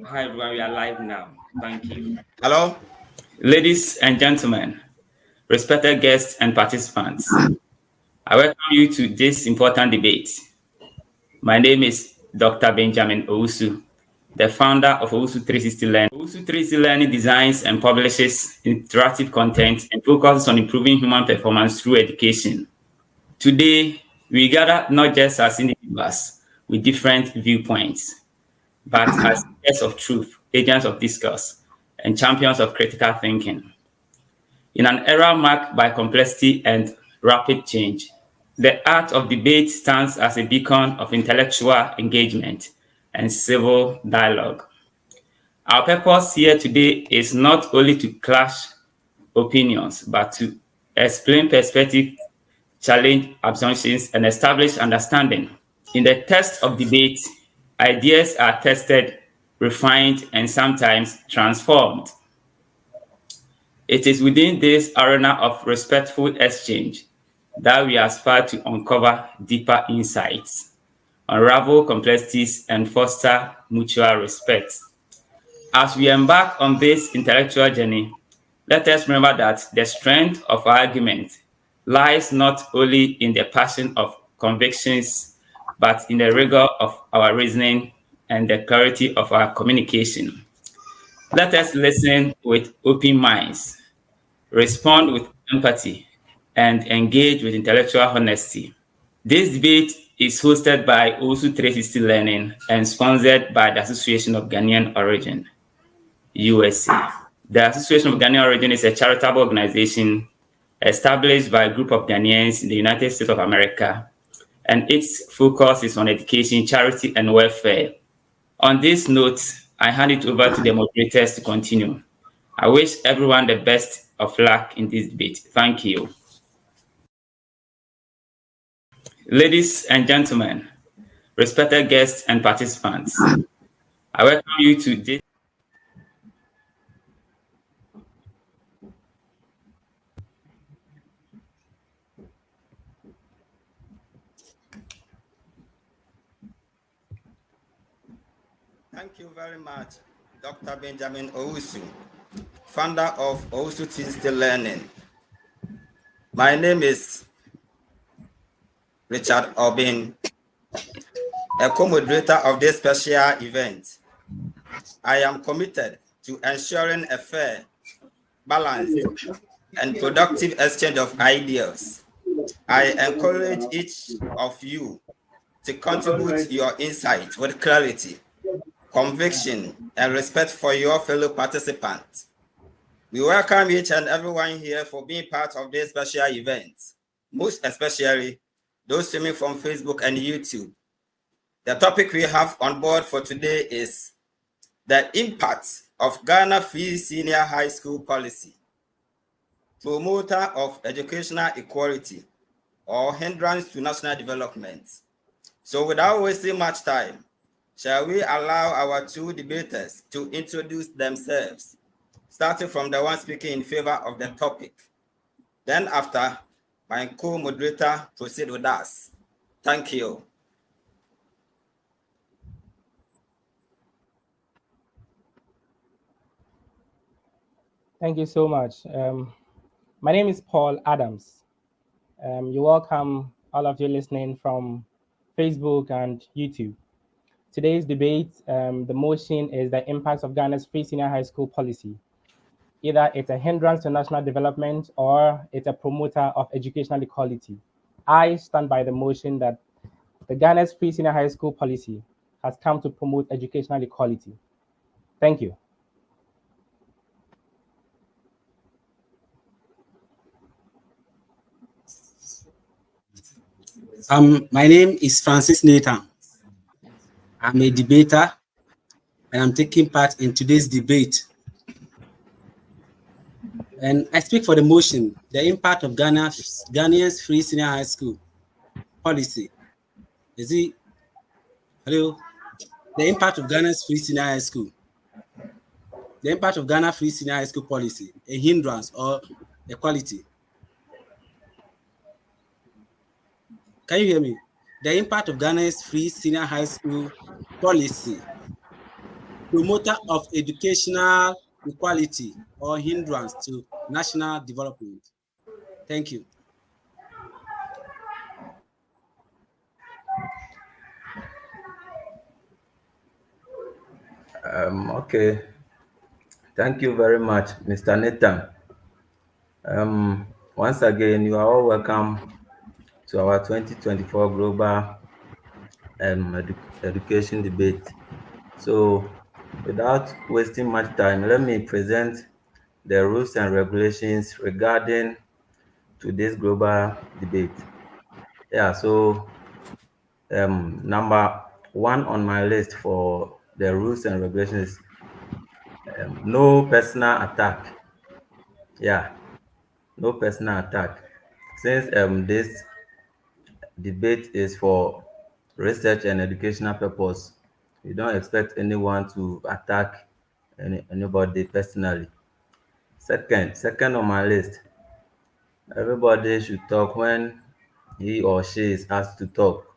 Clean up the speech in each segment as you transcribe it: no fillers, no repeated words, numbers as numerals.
Hi everyone, we are live now. Thank you. Hello? Ladies and gentlemen, respected guests and participants, I welcome you to this important debate. My name is Dr. Benjamin Owusu, the founder of Owusu 360 Learning. Owusu 360 Learning designs and publishes interactive content and focuses on improving human performance through education. Today, we gather not just as individuals with different viewpoints, but as agents of truth, agents of discourse, and champions of critical thinking. In an era marked by complexity and rapid change, the art of debate stands as a beacon of intellectual engagement and civil dialogue. Our purpose here today is not only to clash opinions, but to explain perspective, challenge assumptions, and establish understanding. In the test of debate, ideas are tested, refined, and sometimes transformed. It is within this arena of respectful exchange that we aspire to uncover deeper insights, unravel complexities, and foster mutual respect. As we embark on this intellectual journey, let us remember that the strength of our argument lies not only in the passion of convictions, but in the rigor of our reasoning and the clarity of our communication. Let us listen with open minds, respond with empathy, and engage with intellectual honesty. This debate is hosted by Osu 360 Learning and sponsored by the Association of Ghanaian Origin, USA. The Association of Ghanaian Origin is a charitable organization established by a group of Ghanaians in the United States of America, and its focus is on education, charity, and welfare. On this note, I hand it over to the moderators to continue. I wish everyone the best of luck in this debate. Thank you. Ladies and gentlemen, respected guests and participants, I welcome you to this. Thank you very much, Dr. Benjamin Owusu, founder of Owusu 360 Learning. My name is Richard Obin, a co-moderator of this special event. I am committed to ensuring a fair, balanced, and productive exchange of ideas. I encourage each of you to contribute your insight with clarity, conviction, and respect for your fellow participants. We welcome each and everyone here for being part of this special event, most especially those streaming from Facebook and YouTube. The topic we have on board for today is the impact of Ghana Free Senior High School Policy, promoter of educational equality, or hindrance to national development. So without wasting much time, shall we allow our two debaters to introduce themselves, starting from the one speaking in favor of the topic. Then after, my co-moderator proceed with us. Thank you. Thank you so much. My name is Paul Adams. You're welcome, all of you listening from Facebook and YouTube. Today's debate, the motion is the impacts of Ghana's free senior high school policy. Either it's a hindrance to national development or it's a promoter of educational equality. I stand by the motion that the Ghana's free senior high school policy has come to promote educational equality. Thank you. My name is Francis Nathan. I'm a debater and I'm taking part in today's debate. And I speak for the motion, the impact of Ghanaians free senior high school policy. Hello? The impact of Ghana's free senior high school. The impact of Ghana free senior high school policy, a hindrance or equality. Can you hear me? The impact of Ghana's free senior high school policy, promoter of educational equality or hindrance to national development. Thank you. Okay, thank you very much, Mr. Nathan. Once again, you are all welcome to our 2024 Global Education Debate. So, without wasting much time, let me present the rules and regulations regarding today's global debate. Yeah, so number one on my list for the rules and regulations, no personal attack. Yeah, no personal attack. Since this debate is for research and educational purpose, we don't expect anyone to attack anybody personally. Second on my list, everybody should talk when he or she is asked to talk.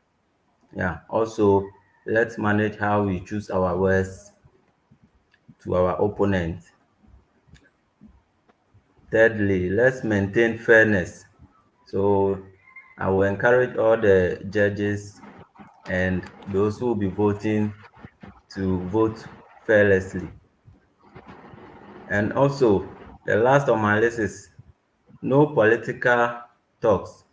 Yeah. Also, let's manage how we choose our words to our opponent. Thirdly, let's maintain fairness. So I will encourage all the judges and those who will be voting to vote fearlessly. And also, the last on my list is no political talks.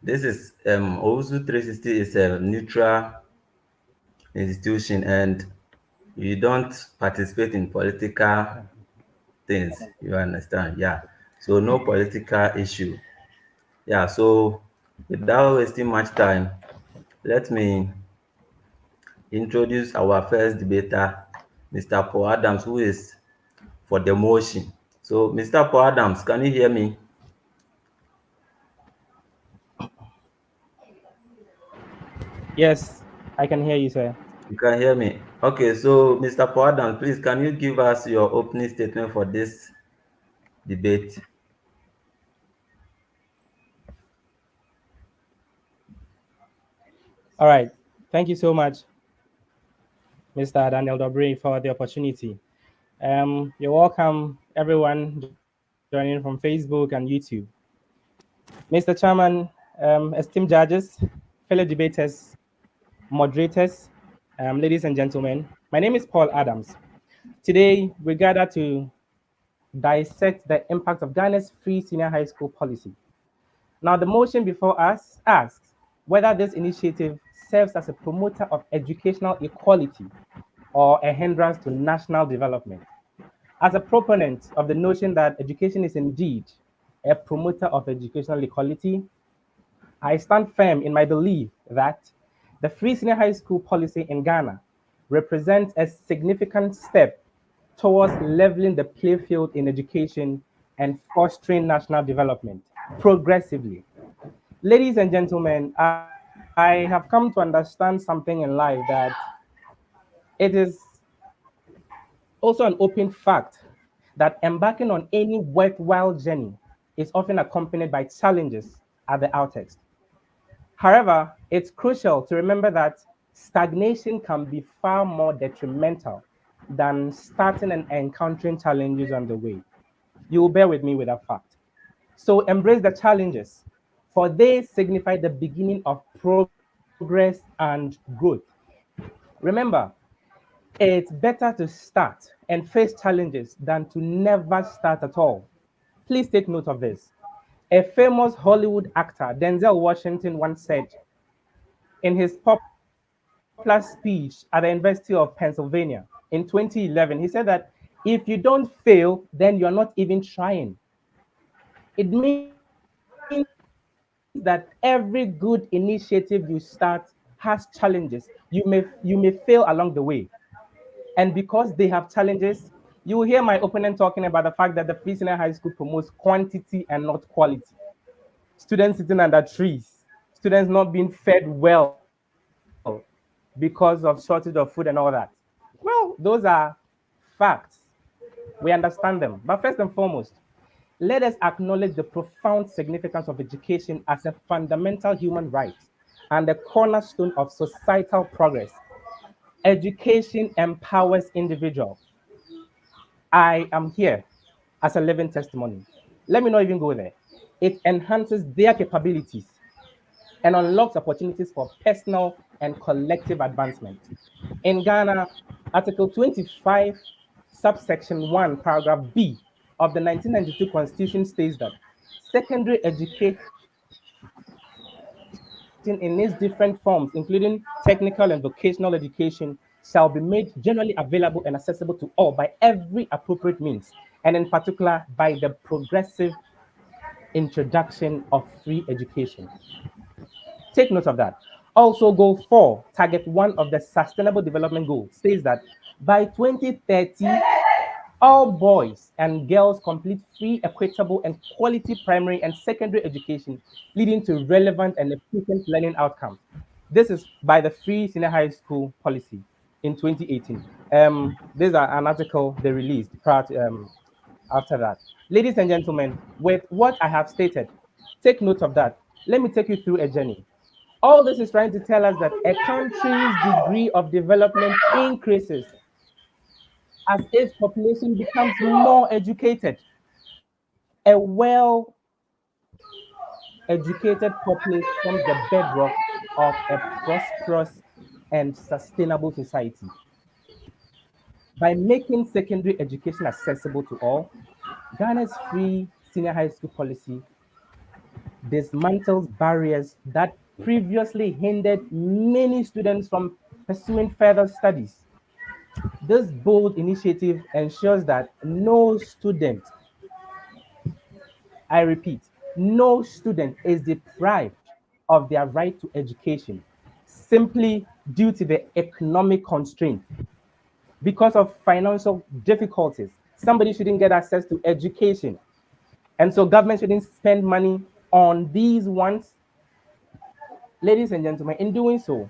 This is Owusu 360 is a neutral institution and you don't participate in political things. You understand? Yeah. So no political issue. Yeah. So without wasting much time, let me introduce our first debater, Mr. Paul Adams, who is for the motion. So, Mr. Paul Adams, can you hear me? Yes, I can hear you, sir. You can hear me. Okay, so Mr. Paul Adams, please can you give us your opening statement for this debate? All right. Thank you so much, Mr. Daniel Dobre, for the opportunity. You're welcome, everyone joining from Facebook and YouTube. Mr. Chairman, esteemed judges, fellow debaters, moderators, ladies and gentlemen, my name is Paul Adams. Today, we gather to dissect the impact of Ghana's free senior high school policy. Now, the motion before us asks whether this initiative serves as a promoter of educational equality or a hindrance to national development. As a proponent of the notion that education is indeed a promoter of educational equality, I stand firm in my belief that the free senior high school policy in Ghana represents a significant step towards leveling the playing field in education and fostering national development progressively. Ladies and gentlemen, I have come to understand something in life that it is also an open fact that embarking on any worthwhile journey is often accompanied by challenges at the outset. However, it's crucial to remember that stagnation can be far more detrimental than starting and encountering challenges on the way. You will bear with me with that fact. So embrace the challenges, for they signify the beginning of progress and growth. Remember, it's better to start and face challenges than to never start at all. Please take note of this. A famous Hollywood actor, Denzel Washington, once said in his popular speech at the University of Pennsylvania in 2011, he said that if you don't fail, then you're not even trying. It means that every good initiative you start has challenges. You may fail along the way. And because they have challenges, you will hear my opponent talking about the fact that the free senior high school promotes quantity and not quality. Students sitting under trees, students not being fed well because of shortage of food and all that. Well, those are facts. We understand them. But first and foremost, let us acknowledge the profound significance of education as a fundamental human right and the cornerstone of societal progress. Education empowers individuals. I am here as a living testimony. Let me not even go there. It enhances their capabilities and unlocks opportunities for personal and collective advancement. In Ghana, Article 25, subsection 1, paragraph B of the 1992 Constitution states that secondary education in its different forms, including technical and vocational education, shall be made generally available and accessible to all by every appropriate means, and in particular by the progressive introduction of free education. Take note of that. Also, Goal 4, Target 1 of the Sustainable Development Goal says that by 2030, all boys and girls complete free, equitable, and quality primary and secondary education, leading to relevant and efficient learning outcomes. This is by the Free Senior High School Policy in 2018. This is an article they released after that. Ladies and gentlemen, with what I have stated, take note of that. Let me take you through a journey. All this is trying to tell us that a country's degree of development increases as its population becomes more educated. A well educated populace forms the bedrock of a prosperous and sustainable society. By making secondary education accessible to all, Ghana's free senior high school policy dismantles barriers that previously hindered many students from pursuing further studies. This bold initiative ensures that no student, I repeat, no student is deprived of their right to education simply due to the economic constraint. Because of financial difficulties, somebody shouldn't get access to education. And so government shouldn't spend money on these ones. Ladies and gentlemen, in doing so,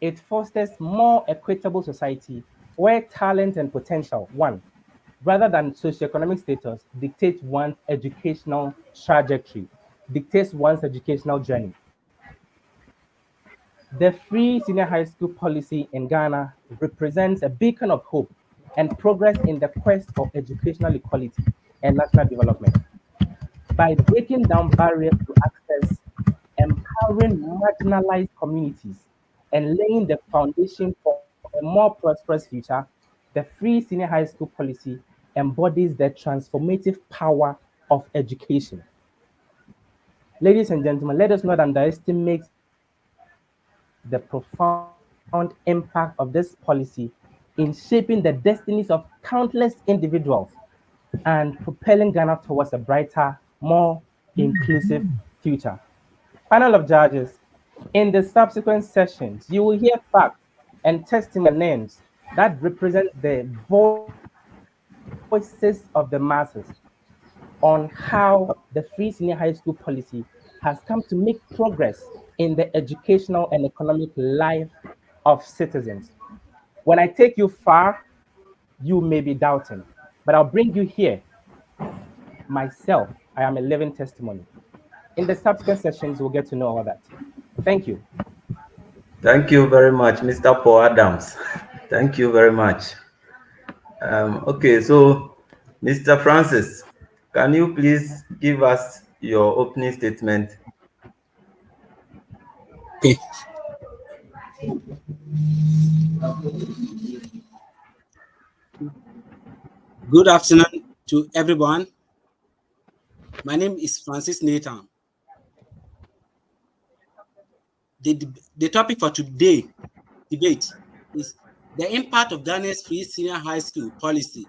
it fosters more equitable society where talent and potential, one, rather than socioeconomic status, dictates one's educational trajectory, dictates one's educational journey. The free senior high school policy in Ghana represents a beacon of hope and progress in the quest for educational equality and national development. By breaking down barriers to access, empowering marginalized communities, and laying the foundation for a more prosperous future, the free senior high school policy embodies the transformative power of education. Ladies and gentlemen, let us not underestimate the profound impact of this policy in shaping the destinies of countless individuals and propelling Ghana towards a brighter, more inclusive future. Panel of judges, in the subsequent sessions, you will hear facts and testimonies that represent the voices of the masses on how the free senior high school policy has come to make progress in the educational and economic life of citizens. When I take you far, you may be doubting, but I'll bring you here myself. I am a living testimony. In the subsequent sessions, we'll get to know all that. Thank you. Thank you very much, Mr. Paul Adams. Thank you very much. Okay, so Mr. Francis, can you please give us your opening statement? Okay. Good afternoon to everyone. My name is Francis Nathan. The topic for today's debate is the impact of Ghana's free senior high school policy,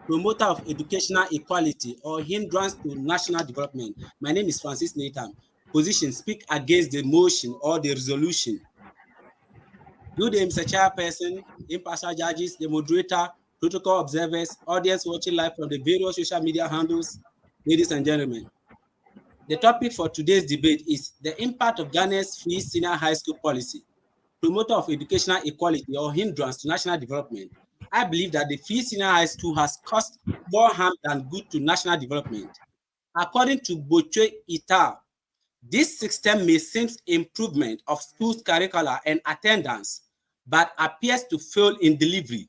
promoter of educational equality or hindrance to national development. My name is Francis Nathan. Position: speak against the motion or the resolution. Good day, Mr. Chairperson, impartial judges, the moderator, protocol observers, audience watching live from the various social media handles, ladies and gentlemen. The topic for today's debate is the impact of Ghana's free senior high school policy, promoter of educational equality or hindrance to national development. I believe that the free senior high school has caused more harm than good to national development. According to Boche et al., this system may seem improvement of schools' curricula and attendance, but appears to fail in delivery.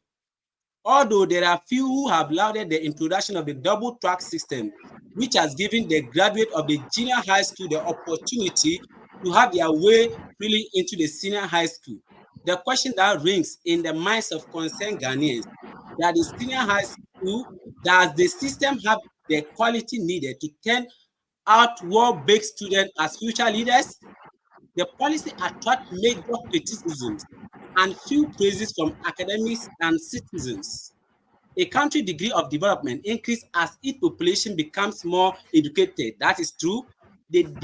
Although there are few who have lauded the introduction of the double track system, which has given the graduate of the junior high school the opportunity to have their way freely into the senior high school. The question that rings in the minds of concerned Ghanaians, that the senior high school, does the system have the quality needed to turn out well-baked students as future leaders? The policy attracts major criticisms and few praises from academics and citizens. A country degree of development increases as its population becomes more educated. That is true. It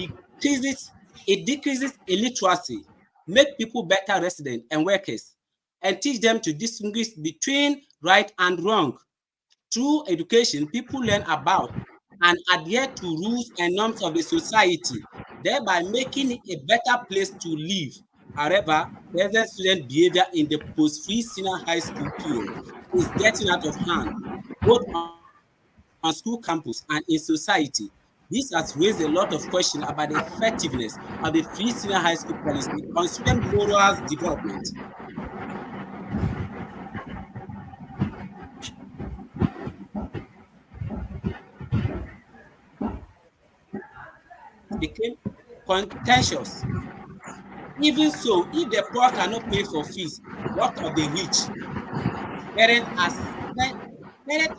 decreases illiteracy, make people better residents and workers, and teach them to distinguish between right and wrong. Through education, people learn about and adhere to rules and norms of the society, thereby making it a better place to live. However, present student behavior in the post-free senior high school period is getting out of hand, both on school campus and in society. This has raised a lot of questions about the effectiveness of the free senior high school policy on student moral development. Became contentious. Even so, if the poor cannot pay for fees, what of the rich? Parents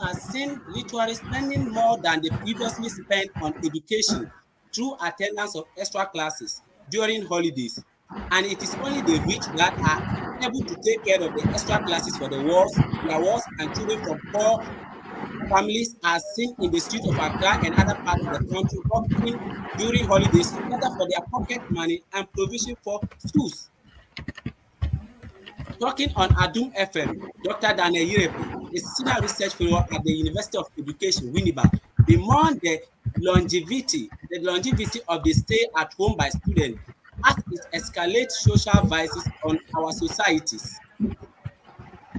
are seen literally spending more than they previously spent on education through attendance of extra classes during holidays. And it is only the rich that are able to take care of the extra classes for their wards, and children from poor families are seen in the streets of Accra and other parts of the country working during holidays in order for their pocket money and provision for schools. Talking on Adum FM, Dr. Daniel Yirepe, a senior research fellow at the University of Education, Winneba, bemoaned the longevity of the stay at home by students as it escalates social vices on our societies.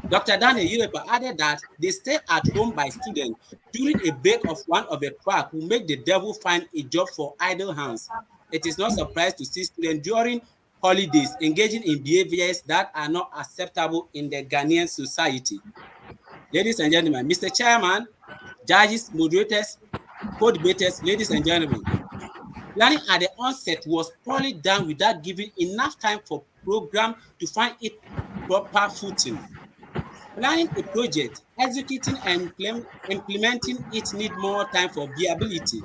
Dr. Daniel Yirepe added that the stay at home by students during a break of one of the track will make the devil find a job for idle hands. It is not surprised to see students during holidays engaging in behaviors that are not acceptable in the Ghanaian society. Ladies and gentlemen, Mr. Chairman, judges, moderators, co-debaters, ladies and gentlemen, planning at the onset was poorly done without giving enough time for program to find its proper footing. Planning a project, executing and implementing it need more time for viability.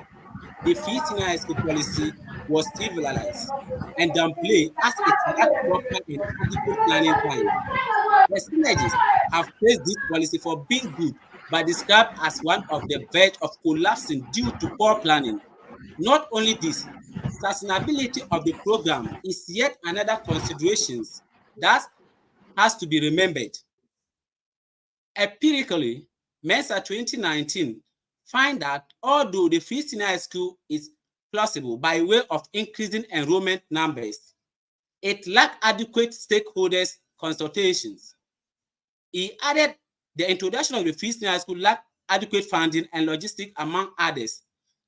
The free senior high school policy was trivialized and downplayed as it lacked proper and adequate planning time. The synergists have praised this policy for being good, but described as one of the verge of collapsing due to poor planning. Not only this, sustainability of the program is yet another consideration that has to be remembered. Empirically, Mensa 2019 find that although the free senior high school is plausible by way of increasing enrollment numbers, it lacked adequate stakeholders consultations. He added the introduction of the free senior high school lacked adequate funding and logistics among others.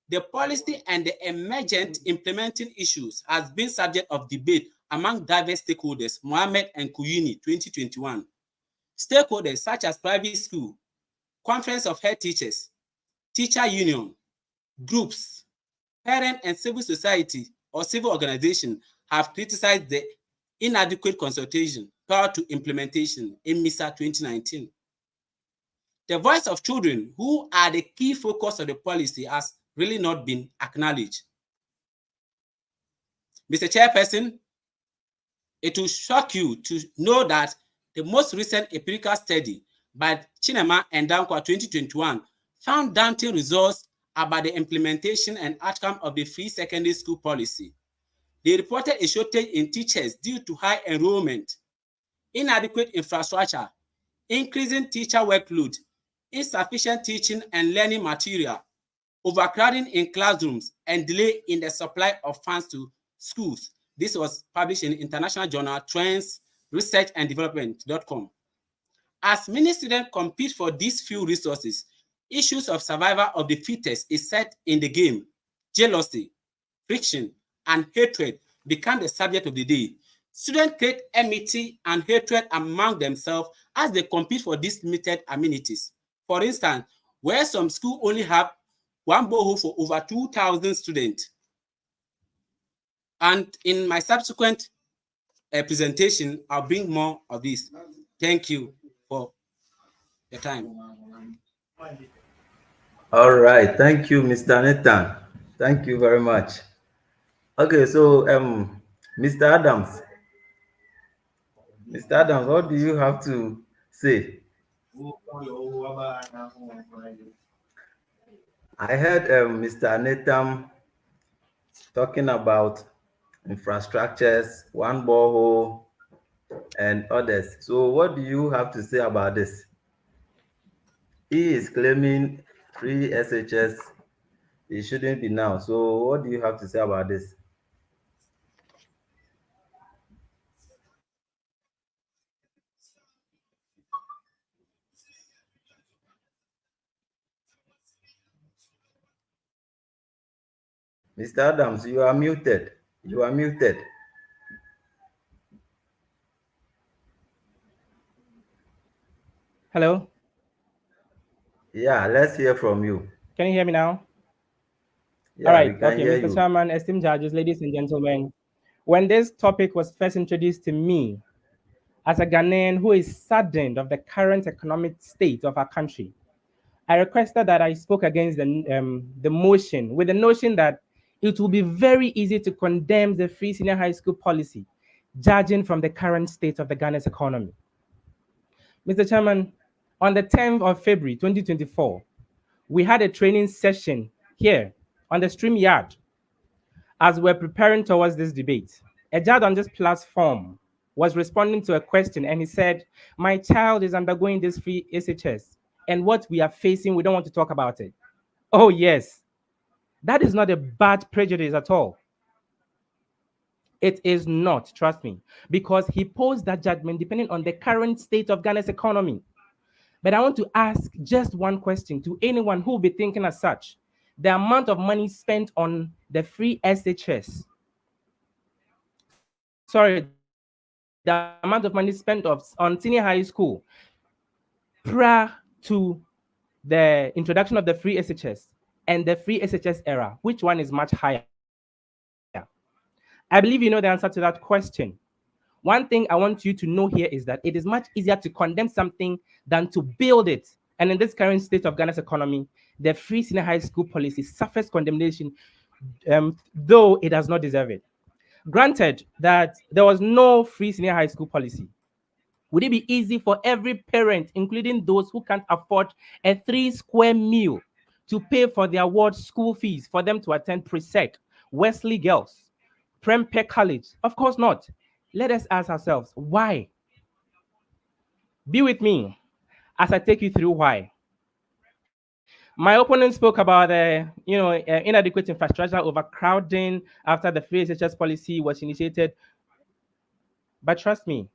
The policy and the emergent implementing issues has been subject of debate among diverse stakeholders, Mohammed and Kuyuni, 2021. Stakeholders such as private school, conference of head teachers, teacher union, groups, parent and civil society or civil organization have criticized the inadequate consultation prior to implementation in MISA 2019. The voice of children, who are the key focus of the policy, has really not been acknowledged. Mr. Chairperson, it will shock you to know that the most recent empirical study by Chinema and Dankwa 2021 found daunting results about the implementation and outcome of the free secondary school policy. They reported a shortage in teachers due to high enrollment, inadequate infrastructure, increasing teacher workload, insufficient teaching and learning material, overcrowding in classrooms, and delay in the supply of funds to schools. This was published in international journal Trends Research and Development.com. As many students compete for these few resources, issues of survival of the fittest is set in the game. Jealousy, friction, and hatred become the subject of the day. Students create enmity and hatred among themselves as they compete for these limited amenities. For instance, where some schools only have one borehole for over 2,000 students. And in my subsequent presentation, I'll bring more of this. Thank you for your time. All right. Thank you, Mr. Nathan. Thank you very much. Okay, so Mr. Adams. Mr. Adams, what do you have to say? I heard Mr. Nathan talking about infrastructures, one borehole, and others. So what do you have to say about this? He is claiming free SHS. It shouldn't be now. So what do you have to say about this? Mr. Adams, you are muted. You are muted. Hello? Yeah, let's hear from you. Can you hear me now? Yeah, All right. we can Okay, hear Mr. you. Chairman, esteemed judges, ladies and gentlemen, when this topic was first introduced to me as a Ghanaian who is saddened of the current economic state of our country, I requested that I spoke against the motion with the notion that it will be very easy to condemn the free senior high school policy, judging from the current state of the Ghana's economy. Mr. Chairman, on the 10th of February 2024, we had a training session here on the stream yard as we're preparing towards this debate. A judge on this platform was responding to a question and he said, my child is undergoing this free SHS and what we are facing, we don't want to talk about it. Oh, yes. That is not a bad prejudice at all. It is not, trust me, because he posed that judgment depending on the current state of Ghana's economy. But I want to ask just one question to anyone who will be thinking as such. The amount of money spent on the free SHS, sorry, the amount of money spent on senior high school prior to the introduction of the free SHS and the free SHS era, which one is much higher? I believe you know the answer to that question. One thing I want you to know here is that it is much easier to condemn something than to build it. And in this current state of Ghana's economy, the free senior high school policy suffers condemnation, though it does not deserve it. Granted that there was no free senior high school policy, would it be easy for every parent, including those who can't afford a 3-square meal, to pay for their ward school fees for them to attend Presec, Wesley Girls, Prempeh College? Of course not. Let us ask ourselves, why? Be with me as I take you through why. My opponent spoke about the inadequate infrastructure, overcrowding after the free SHS policy was initiated. But trust me,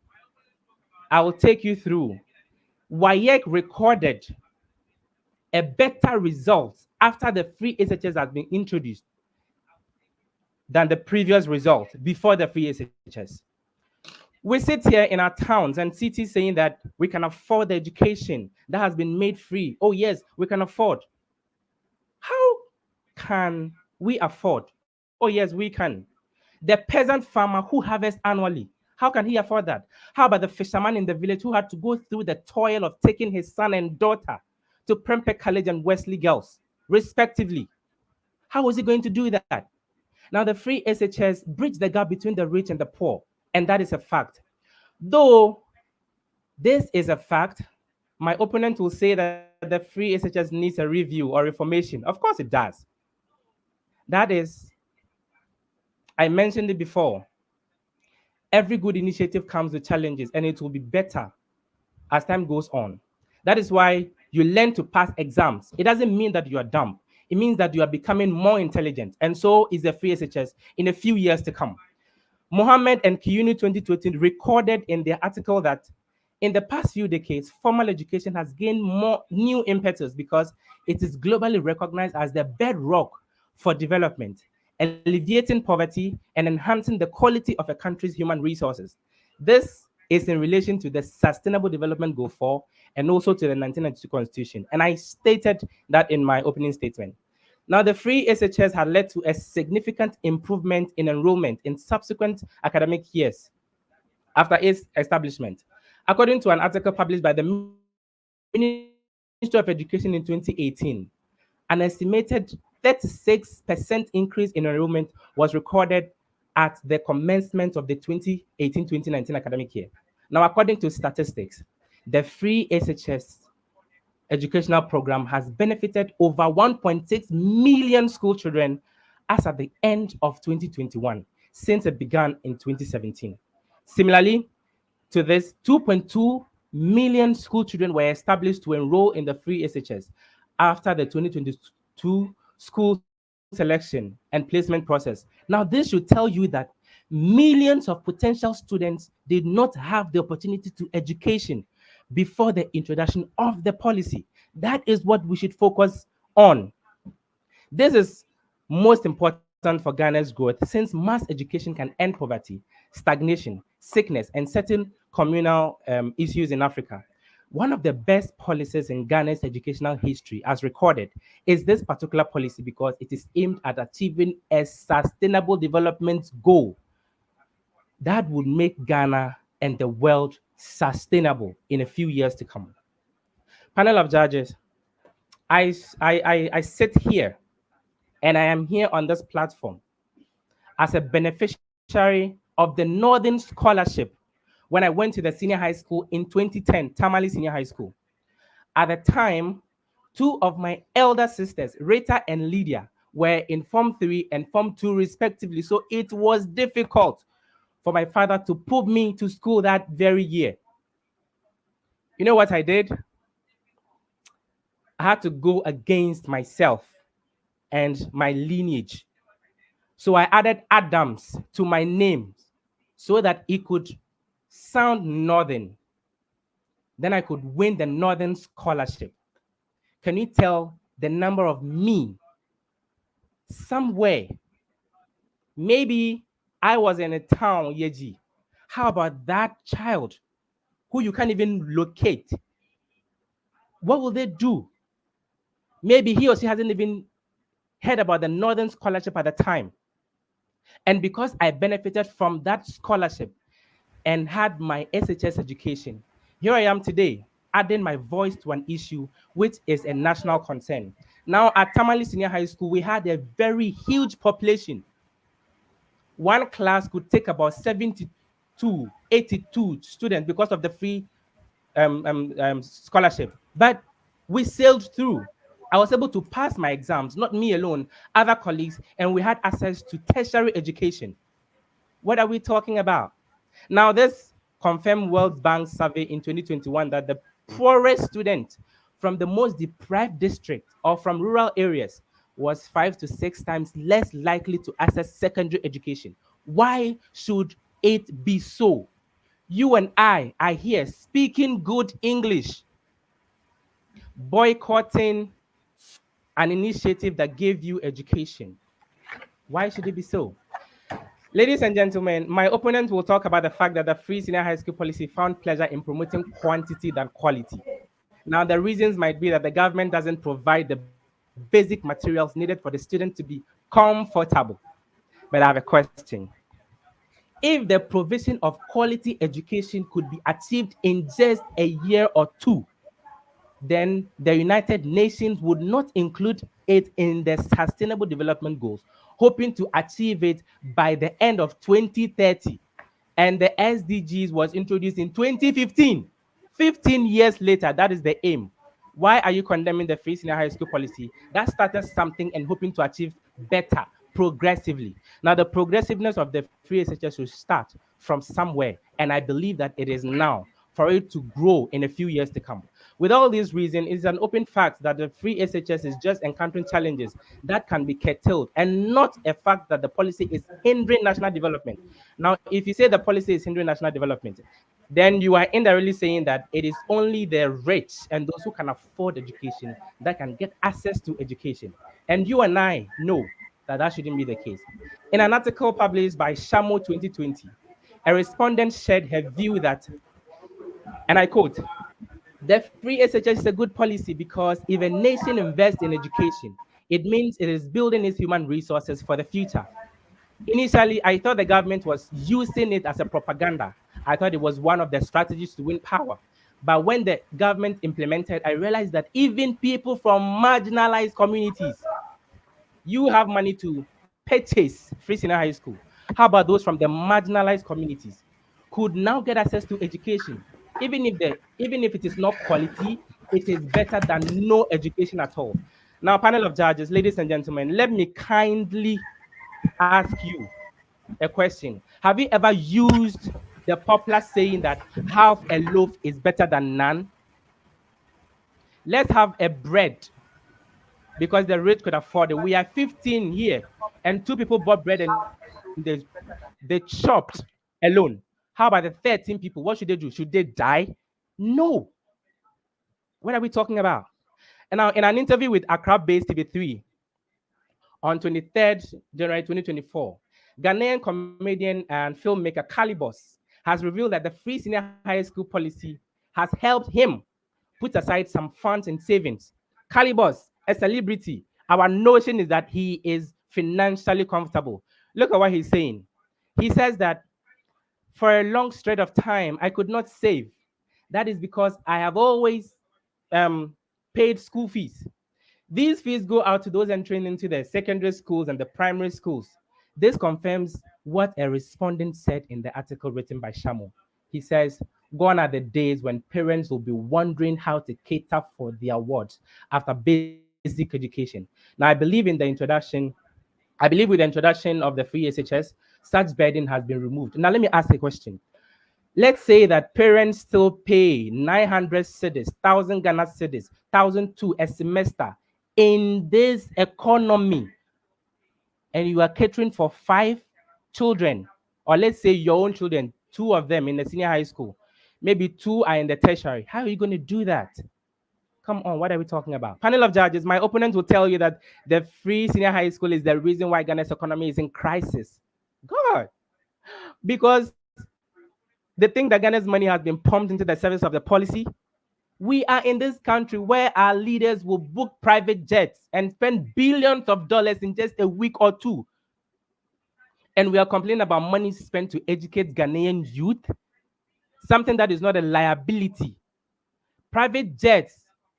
I will take you through. WAEC recorded a better result after the free SHS has been introduced than the previous result before the free SHS. We sit here in our towns and cities saying that we can afford the education that has been made free. Oh, yes, we can afford. How can we afford? Oh, yes, we can. The peasant farmer who harvests annually, how can he afford that? How about the fisherman in the village who had to go through the toil of taking his son and daughter to Prempeh College and Wesley Girls, respectively? How was he going to do that? Now, the free SHS bridged the gap between the rich and the poor, and that is a fact. Though this is a fact, my opponent will say that the free SHS needs a review or reformation. Of course it does. That is, I mentioned it before, every good initiative comes with challenges and it will be better as time goes on. That is why you learn to pass exams. It doesn't mean that you are dumb. It means that you are becoming more intelligent. And so is the free SHS in a few years to come. Mohammed and Kiyuni 2020 recorded in their article that in the past few decades, formal education has gained more new impetus because it is globally recognized as the bedrock for development. alleviating poverty, and enhancing the quality of a country's human resources. This is in relation to the Sustainable Development Goal 4 and also to the 1992 Constitution. And I stated that in my opening statement. Now, the free SHS had led to a significant improvement in enrollment in subsequent academic years after its establishment. According to an article published by the Ministry of Education in 2018, an estimated 36% increase in enrollment was recorded at the commencement of the 2018-2019 academic year. Now, according to statistics, the free SHS educational program has benefited over 1.6 million school children as at the end of 2021, since it began in 2017. Similarly, to this, 2.2 million school children were established to enroll in the free SHS after the 2022 school selection and placement process. Now, this should tell you that millions of potential students did not have the opportunity to education before the introduction of the policy. That is what we should focus on. This is most important for Ghana's growth since mass education can end poverty, stagnation, sickness, and certain communal issues in Africa. One of the best policies in Ghana's educational history, as recorded, is this particular policy because it is aimed at achieving a sustainable development goal that would make Ghana and the world sustainable in a few years to come. Panel of judges, I sit here and I am here on this platform as a beneficiary of the Northern Scholarship when I went to the senior high school in 2010, Tamale Senior High School. At the time, two of my elder sisters, Rita and Lydia, were in Form 3 and Form 2 respectively. So it was difficult for my father to put me to school that very year. You know what I did? I had to go against myself and my lineage. So I added Adams to my name so that it could sound northern. Then I could win the Northern Scholarship. Can you tell the number of me somewhere? Maybe I was in a town, Yeji. How about that child who you can't even locate? What will they do? Maybe he or she hasn't even heard about the Northern Scholarship at the time. And because I benefited from that scholarship and had my SHS education, here I am today, adding my voice to an issue which is a national concern. Now, at Tamale Senior High School, we had a very huge population. One class could take about 72, 82 students because of the free scholarship. But we sailed through. I was able to pass my exams, not me alone, other colleagues, and we had access to tertiary education. What are we talking about? Now, this confirmed World Bank survey in 2021 that the poorest student from the most deprived district or from rural areas was 5 to 6 times less likely to access secondary education. Why should it be so? You and I are here speaking good English, boycotting an initiative that gave you education. Why should it be so? Ladies and gentlemen, my opponent will talk about the fact that the free senior high school policy found pleasure in promoting quantity than quality. Now, the reasons might be that the government doesn't provide the basic materials needed for the student to be comfortable. But I have a question. If the provision of quality education could be achieved in just a year or two, then the United Nations would not include it in the Sustainable Development Goals, hoping to achieve it by the end of 2030. And the SDGs was introduced in 2015. 15 years later, that is the aim. Why are you condemning the free senior high school policy? That started something and hoping to achieve better progressively. Now, the progressiveness of the free SHS should start from somewhere, and I believe that it is now for it to grow in a few years to come. With all these reasons, it's an open fact that the free SHS is just encountering challenges that can be curtailed and not a fact that the policy is hindering national development. Now, if you say the policy is hindering national development, then you are indirectly saying that it is only the rich and those who can afford education that can get access to education. And you and I know that shouldn't be the case. In an article published by Shamo 2020, a respondent shared her view that, and I quote, the free SHS is a good policy because if a nation invests in education, it means it is building its human resources for the future. Initially, I thought the government was using it as a propaganda. I thought it was one of the strategies to win power. But when the government implemented, I realized that even people from marginalized communities, you have money to purchase free senior high school. How about those from the marginalized communities could now get access to education? Even if it is not quality, it is better than no education at all. Now, panel of judges, ladies and gentlemen, let me kindly ask you a question. Have you ever used the popular saying that half a loaf is better than none? Let's have a bread because the rich could afford it. We are 15 here, and two people bought bread and they chopped alone. How about the 13 people? What should they do? Should they die? No. What are we talking about? And now, in an interview with Accra-based TV3 on 23rd January 2024, Ghanaian comedian and filmmaker Calibos has revealed that the free senior high school policy has helped him put aside some funds in savings. Calibos, a celebrity, our notion is that he is financially comfortable. Look at what he's saying. He says that for a long stretch of time, I could not save. That is because I have always paid school fees. These fees go out to those entering into the secondary schools and the primary schools. This confirms what a respondent said in the article written by Shamo. He says, gone are the days when parents will be wondering how to cater for their wards after basic education. Now, I believe with the introduction of the free SHS, such burden has been removed. Now, let me ask a question. Let's say that parents still pay 900 cedis, 1,000 Ghana cedis, 1,002 a semester in this economy, and you are catering for 5 children, or let's say your own children, 2 of them in the senior high school, maybe 2 are in the tertiary. How are you going to do that? Come on, what are we talking about? Panel of judges, my opponent will tell you that the free senior high school is the reason why Ghana's economy is in crisis. God, because they think that Ghana's money has been pumped into the service of the policy. We are in this country where our leaders will book private jets and spend billions of dollars in just a week or two. And we are complaining about money spent to educate Ghanaian youth, something that is not a liability. Private jets,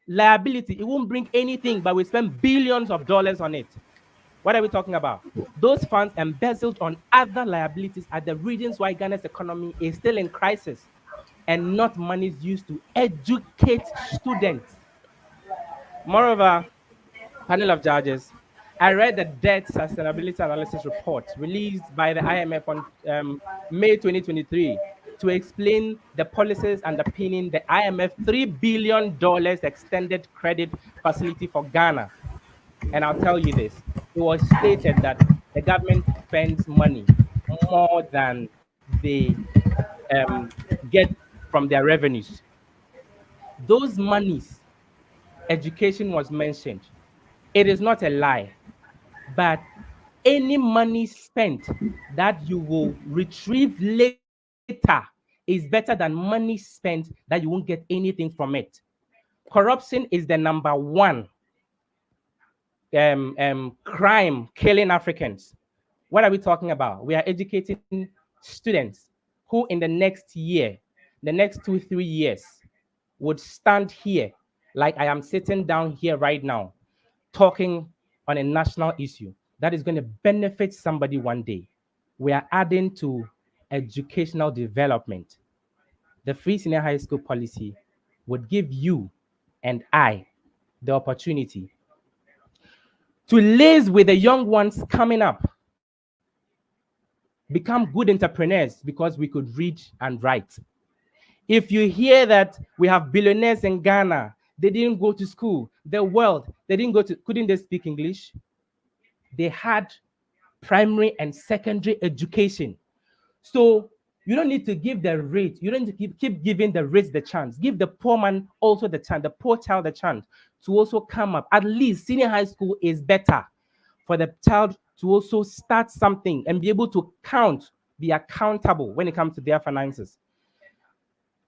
liability, it won't bring anything, but we spend billions of dollars on it. What are we talking about? Those funds embezzled on other liabilities are the reasons why Ghana's economy is still in crisis, and not monies used to educate students. Moreover, panel of judges, I read the debt sustainability analysis report released by the IMF on May 2023 to explain the policies underpinning the IMF $3 billion extended credit facility for Ghana. And I'll tell you this, it was stated that the government spends money more than they get from their revenues. Those monies, education was mentioned. It is not a lie, but any money spent that you will retrieve later is better than money spent that you won't get anything from it. Corruption is the number one crime killing Africans. What are we talking about? We are educating students who in the next year, the next 2-3 years, would stand here like I am sitting down here right now, talking on a national issue that is going to benefit somebody one day. We are adding to educational development. The free senior high school policy would give you and I the opportunity to liaise with the young ones coming up, become good entrepreneurs because we could read and write. If you hear that we have billionaires in Ghana, they didn't go to school, the world, they didn't go to, couldn't they speak English? They had primary and secondary education. So you don't need to give the rich, you don't need to keep giving the rich the chance. Give the poor man also the chance, the poor child the chance to also come up. At least senior high school is better for the child to also start something and be able to count, be accountable when it comes to their finances.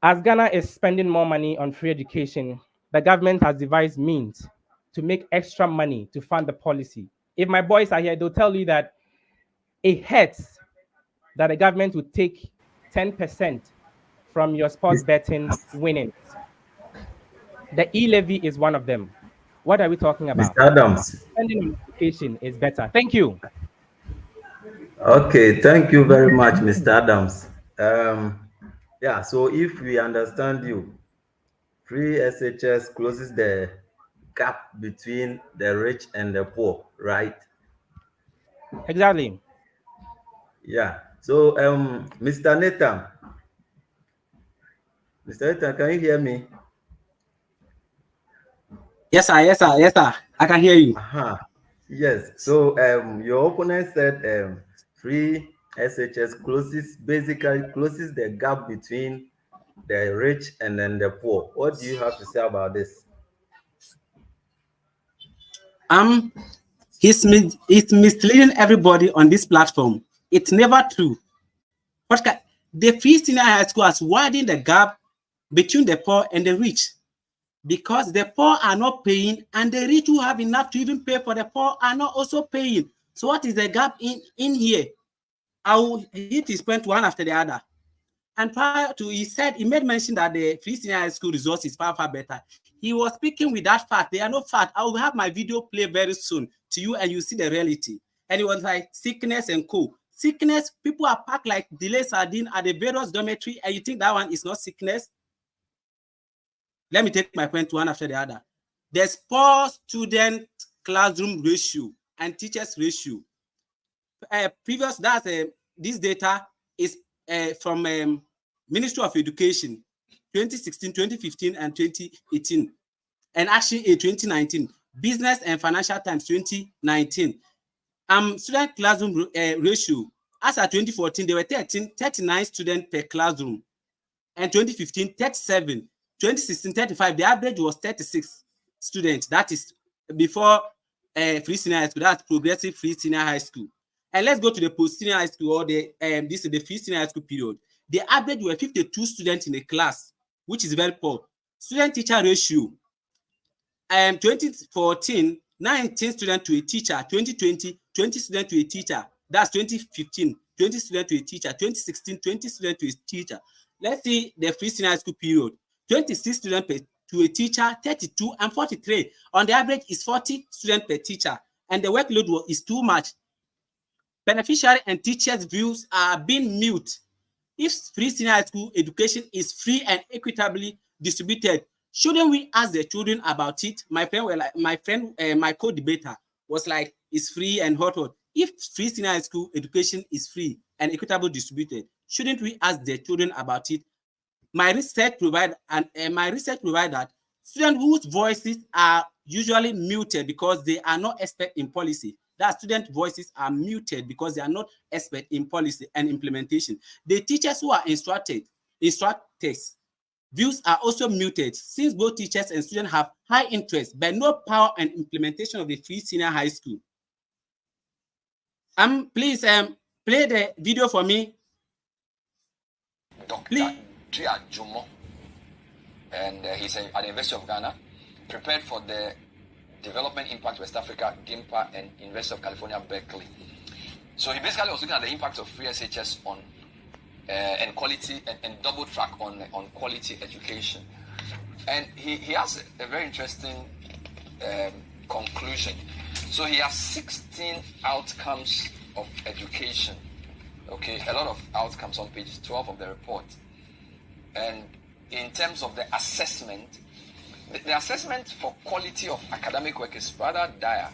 As Ghana is spending more money on free education, the government has devised means to make extra money to fund the policy. If my boys are here, they'll tell you that it hurts that the government would take 10% from your sports betting winnings. The e-levy is one of them. What are we talking about? Mr. Adams. Spending on education is better. Thank you. Okay, thank you very much, Mr. Adams. Yeah, so if we understand you, free SHS closes the gap between the rich and the poor, right? Exactly. Yeah. So, Mr. Nathan, can you hear me? Yes, sir. Yes, sir. Yes, sir. I can hear you. Yes. So, your opponent said free SHS basically closes the gap between the rich and then the poor. What do you have to say about this? He's misleading everybody on this platform. It's never true. The free senior high school has widened the gap between the poor and the rich, because the poor are not paying and the rich who have enough to even pay for the poor are not also paying. So what is the gap in here? I will hit his point one after the other. And prior to, he made mention that the free senior high school resource is far, far better. He was speaking with that fact. They are not fact. I will have my video play very soon to you and you see the reality. And it was like sickness and co. Sickness, people are packed like delayed sardine at the various dormitory, and you think that one is not sickness? Let me take my point one after the other. There's poor student classroom ratio and teachers ratio. This data is from Ministry of Education, 2016, 2015, and 2018, and actually 2019. Business and Financial Times, 2019. Student classroom ratio, as at 2014, there were 39 students per classroom, and 2015, 37. 2016, 35. The average was 36 students. That is before free senior high school. That's progressive free senior high school. And let's go to the post senior high school, or this is the free senior high school period. The average were 52 students in a class, which is very poor. Student teacher ratio, 2014, 19 students to a teacher. 2020, 20 students to a teacher. That's 2015, 20 students to a teacher. 2016, 20 students to a teacher. Let's see the free senior high school period. 26 students to a teacher, 32 and 43. On the average is 40 students per teacher, and the workload is too much. Beneficiary and teachers' views are being mute. If free senior high school education is free and equitably distributed, shouldn't we ask the children about it? My co-debater was like, it's free and hot. If free senior high school education is free and equitably distributed, shouldn't we ask the children about it? My research provides that students whose voices are usually muted because they are not expert in policy. That student voices are muted because they are not expert in policy and implementation. The teachers who are instructors, views are also muted, since both teachers and students have high interest but no power and implementation of the free senior high school. Please play the video for me. Dr. Tria Jumo, and he's at the University of Ghana, prepared for the Development Impact West Africa, GIMPA, and University of California, Berkeley. So he basically was looking at the impact of free SHS on and quality and double track on quality education. And he has a very interesting conclusion. So he has 16 outcomes of education. Okay, a lot of outcomes on page 12 of the report. And in terms of the assessment, the assessment for quality of academic work is rather dire.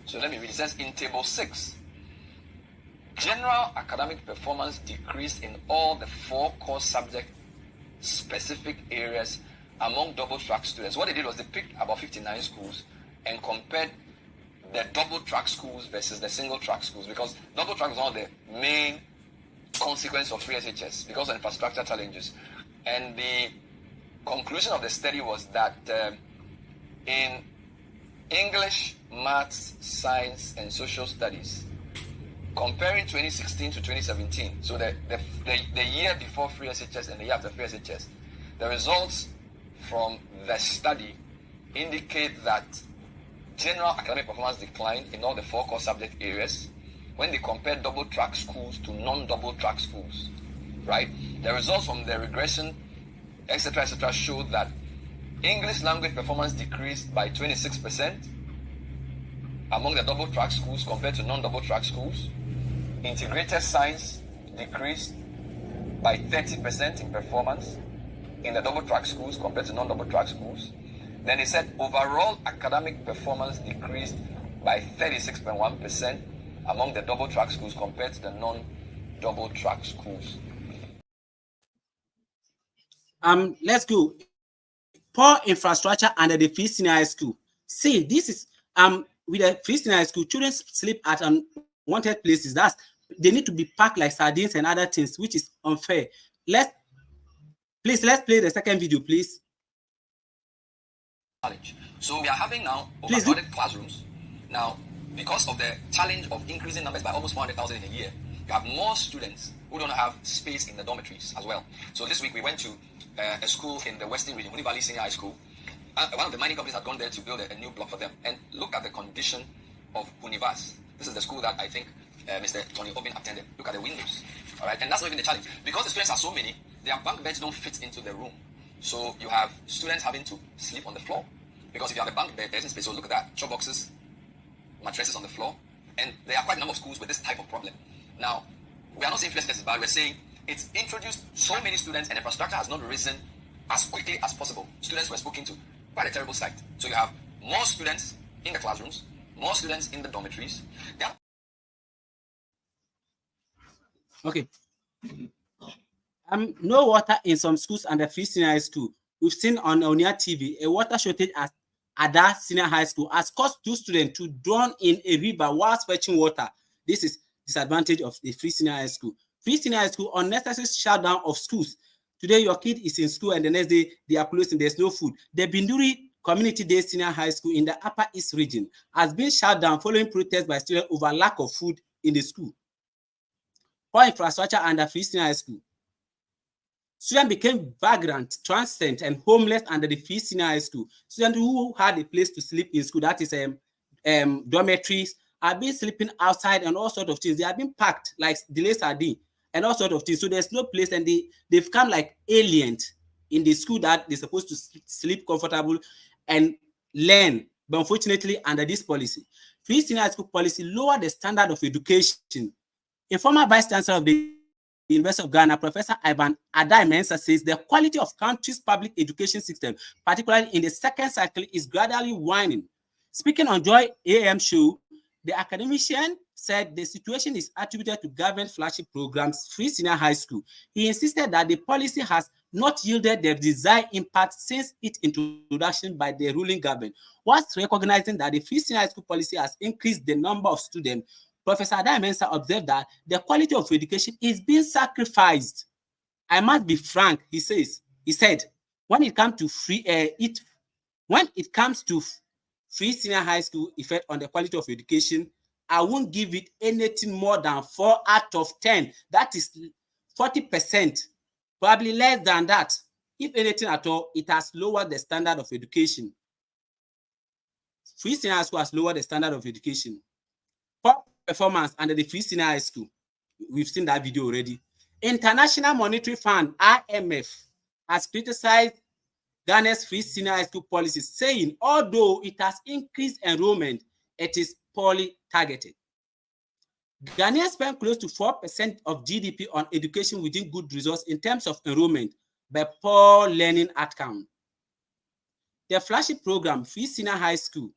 So let me read. It says in table 6, general academic performance decreased in all the 4 core subject specific areas among double track students. What they did was they picked about 59 schools and compared the double track schools versus the single track schools, because double track is one of the main consequences of free SHS because of infrastructure challenges. And the conclusion of the study was that in English, Maths, Science, and Social Studies. Comparing 2016 to 2017, so the year before free SHS and the year after free SHS, the results from the study indicate that general academic performance declined in all the 4 core subject areas when they compare double track schools to non-double track schools, right? The results from the regression, etc., showed that English language performance decreased by 26% among the double track schools compared to non-double track schools. Integrated science decreased by 30% in performance in the double track schools compared to non-double track schools. Then he said overall academic performance decreased by 36.1% among the double track schools compared to the non-double track schools. Let's go. Poor infrastructure under the free senior high school. See, this is with the free senior high school, children sleep at unwanted places. They need to be packed like sardines and other things, which is unfair. Let's play the second video, please. So we are having now overcrowded classrooms. Now, because of the challenge of increasing numbers by almost 400,000 in a year, you have more students who don't have space in the dormitories as well. So this week we went to a school in the Western region, Muni Valley Senior High School. One of the mining companies had gone there to build a new block for them. And look at the condition of Univas. This is the school that I think Mr. Tony Obin attended. Look at the windows. All right, and that's not even the challenge. Because the students are so many, their bunk beds don't fit into the room. So you have students having to sleep on the floor. Because if you have a bunk bed, there isn't space. So look at that. Chop boxes, mattresses on the floor. And there are quite a number of schools with this type of problem. Now, we are not saying this is bad. We're saying it's introduced so many students and infrastructure has not risen as quickly as possible. Students were spoken to. Quite a terrible sight. So you have more students in the classrooms, more students in the dormitories. Okay. No water in some schools under free senior high school. We've seen on Onia TV a water shortage at Ada Senior High School has caused 2 students to drown in a river whilst fetching water. This is disadvantage of the free senior high school. Free senior high school, unnecessary shutdown of schools. Today your kid is in school and the next day they are closing, there's no food. The Binduri Community Day Senior High School in the Upper East region has been shut down following protests by students over lack of food in the school. Poor infrastructure under free senior high school. Students became vagrant, transient, and homeless under the free senior high school. Students who had a place to sleep in school, that is dormitories, are being sleeping outside and all sorts of things. They are being packed like delayed sardine and all sorts of things. So there's no place, and they've come like aliens in the school that they're supposed to sleep comfortable and learn. But unfortunately, under this policy, free senior high school policy lower the standard of education. A former vice chancellor of the University of Ghana, Professor Ivan Adai-Mensah, says the quality of country's public education system, particularly in the second cycle, is gradually waning. Speaking on Joy AM show, the academician said the situation is attributed to government flagship programs, free senior high school. He insisted that the policy has not yielded the desired impact since its introduction by the ruling government. Whilst recognizing that the free senior high school policy has increased the number of students, Professor Adai-Mensah observed that the quality of education is being sacrificed. I must be frank, he said, when it comes to free senior high school effect on the quality of education, I won't give it anything more than 4 out of 10. That is 40%, probably less than that. If anything at all, it has lowered the standard of education. Free senior high school has lowered the standard of education. Poor performance under the free senior high school. We've seen that video already. International Monetary Fund, IMF, has criticized Ghana's free senior high school policy, saying although it has increased enrollment, it is poorly targeted. Ghana spent close to 4% of GDP on education within good results in terms of enrollment, but poor learning outcome. The flagship program, Free Senior High School,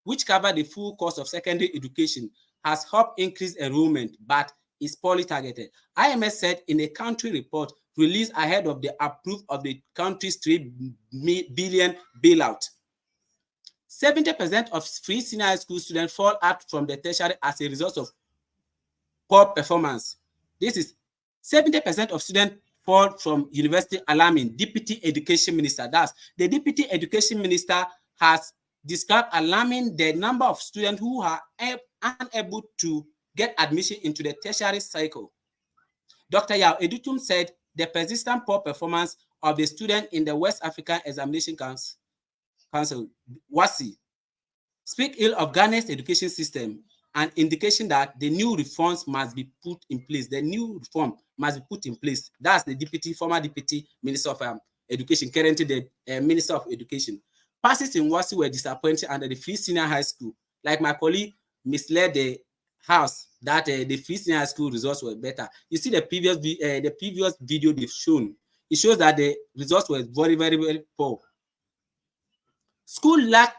which covers the full course of secondary education, has helped increase enrollment, but is poorly targeted. IMF said in a country report released ahead of the approval of the country's $3 billion bailout. 70% of free senior high school students fall out from the tertiary as a result of poor performance. This is 70% of students fall from university, alarming Deputy Education Minister. That's the Deputy Education Minister has described alarming the number of students who are unable to get admission into the tertiary cycle. Dr. Yao Edutum said the persistent poor performance of the student in the West African Examination Council, WASI, speak ill of Ghana's education system, an indication that the new reforms must be put in place. The new reform must be put in place. That's the former deputy minister of education, currently the minister of education. Passes in WASI were disappointed under the Free Senior High School. Like my colleague misled the House that the Free Senior High School results were better. You see the previous video they've shown. It shows that the results were very, very, very poor. School lacked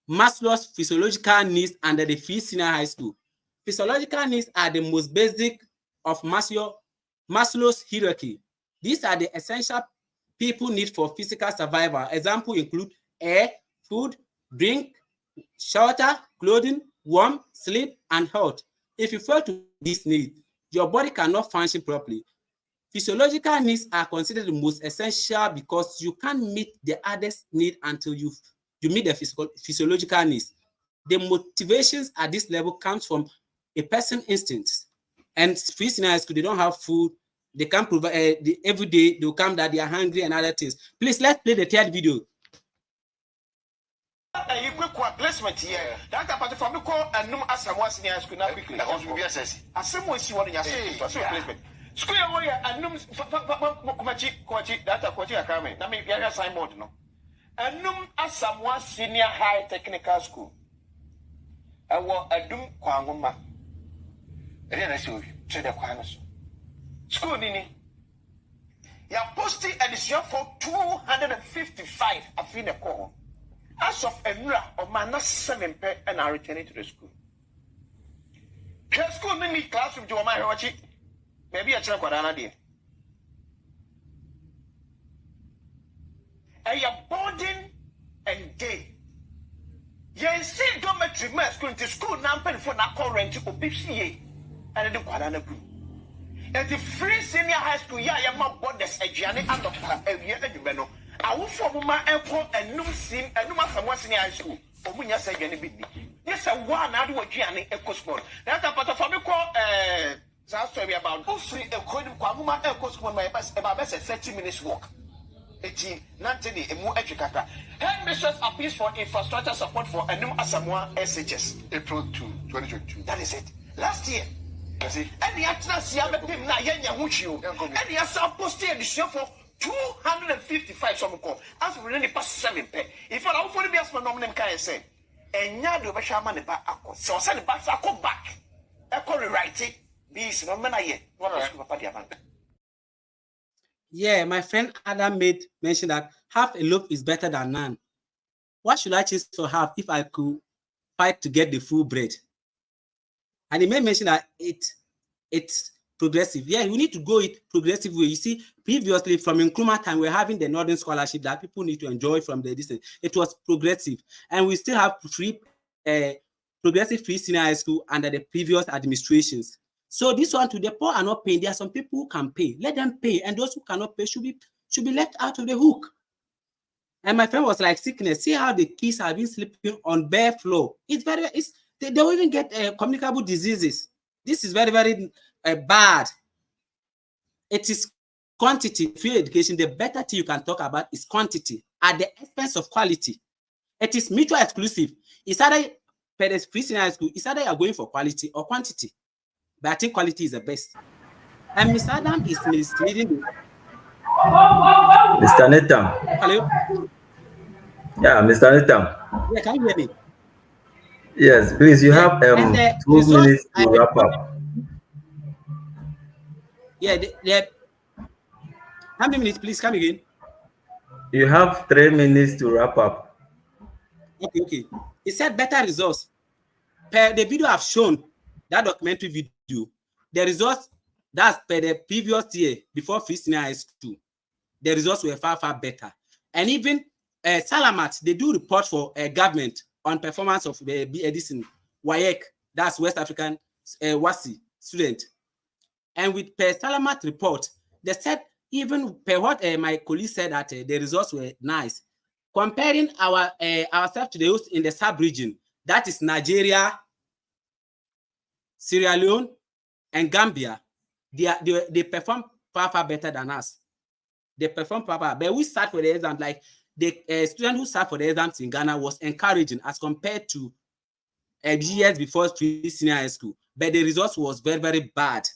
Maslow's physiological needs under the Free Senior High School. Physiological needs are the most basic of Maslow's hierarchy. These are the essential people need for physical survival. Examples include air, food, drink, shelter, clothing, warmth, sleep, and health. If you fail to meet these needs, your body cannot function properly. Physiological needs are considered the most essential because you can't meet the others' need until you meet the physiological needs. The motivations at this level comes from a person's instincts. And Free Senior High School, they don't have food. They can't provide every day. They'll come that they are hungry and other things. Please, let's play the third video. You quick placement here. That part from the call and no Asamoah Senior School now quickly. Asamoah see what you say. Placement. School warrior and no Kumachi that are quite a coming. I mean, you sign board no. And no Asamoah Senior High Technical School. I want a doom Kwanguma. And then I saw you to the Kwanos. School Nini. You are posting edition for 255 a fin a call. As of Emra or Mana 7 pay and are returning to the school. School mini classroom to my watching. Maybe a check what I did. And you're boarding and day. You see dormitory school to school now paying for that current to PCA and the Quadana group. And the Free Senior High School, yeah, you're my borders a journey out of a year and you know. I will form my airport and no sim and no matter what's in high school. Or when you say any big. Yes, a one out of Gianni Eco Sport. That's a part of a call story about free a coin Kwamuma Eco Sport, my best about best 30 minutes walk. 18, 19, and more educator. Head Mistress appeals for infrastructure support for a new Asamoah SHS. April 2, 2022. That is it. Last year. And the Atlas Yamapim Nayanya Muchu. And the Asa posted edition for 255 some call. As we really pass 7 pay. If I don't fully be as phenomenon can say, and Yadu Bashaman back. So send the back, I come back. I call it right. This no man yet. Yeah, my friend Adam made mention that half a loaf is better than none. What should I choose for half if I could fight to get the full bread? And he made mention that it's progressive. Yeah, we need to go it progressive way. You see, previously from Nkrumah time, we're having the Northern Scholarship that people need to enjoy from the distance. It was progressive. And we still have progressive Free Senior High School under the previous administrations. So this one, to the poor are not paying. There are some people who can pay. Let them pay. And those who cannot pay should be left out of the hook. And my friend was like, sickness. See how the kids have been sleeping on bare floor. They don't even get communicable diseases. This is very, very bad. It is quantity. Free education, the better thing you can talk about is quantity at the expense of quality. It is mutual exclusive. It's either Free Senior High School, it's either you are going for quality or quantity. But I think quality is the best. And Mr. Adam is misleading. Mr. Netam. Hello? Yeah, Mr. Netam. Yeah, can you hear me? Yes, please, you have 2 minutes to wrap up. Yeah, how many minutes, please? Come again. You have 3 minutes to wrap up. Okay. It said better results. Per the video I've shown, that documentary video, the results, that's per the previous year, before Free Senior High School, the results were far, far better. And even Salamat, they do report for government on performance of the Edison, WAEC, that's West African WASI student. And with per Salamat report, they said, even per what my colleague said that the results were nice. comparing ourselves to those in the sub-region, that is Nigeria, Sierra Leone, and Gambia, they perform far better than us. They perform far, but we sat for the exam. Like the student who sat for the exams in Ghana was encouraging as compared to years before senior high school, but the results was very bad.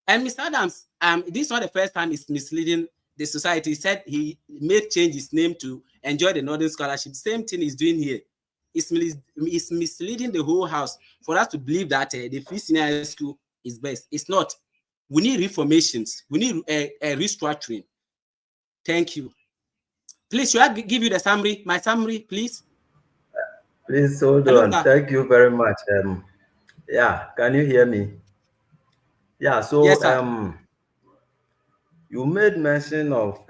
And Mr. Adams, this is not the first time he's misleading the society. He said he made change his name to enjoy the Northern Scholarship. Same thing he's doing here. It's misleading the whole house for us to believe that the free senior high school is best. It's not. We need reformations. We need a restructuring. Thank you. Please, should I give you the summary? My summary, please. Please hold Hello, on. sir. Thank you very much. Yeah, can you hear me? Yeah, so Yes, sir. You made mention of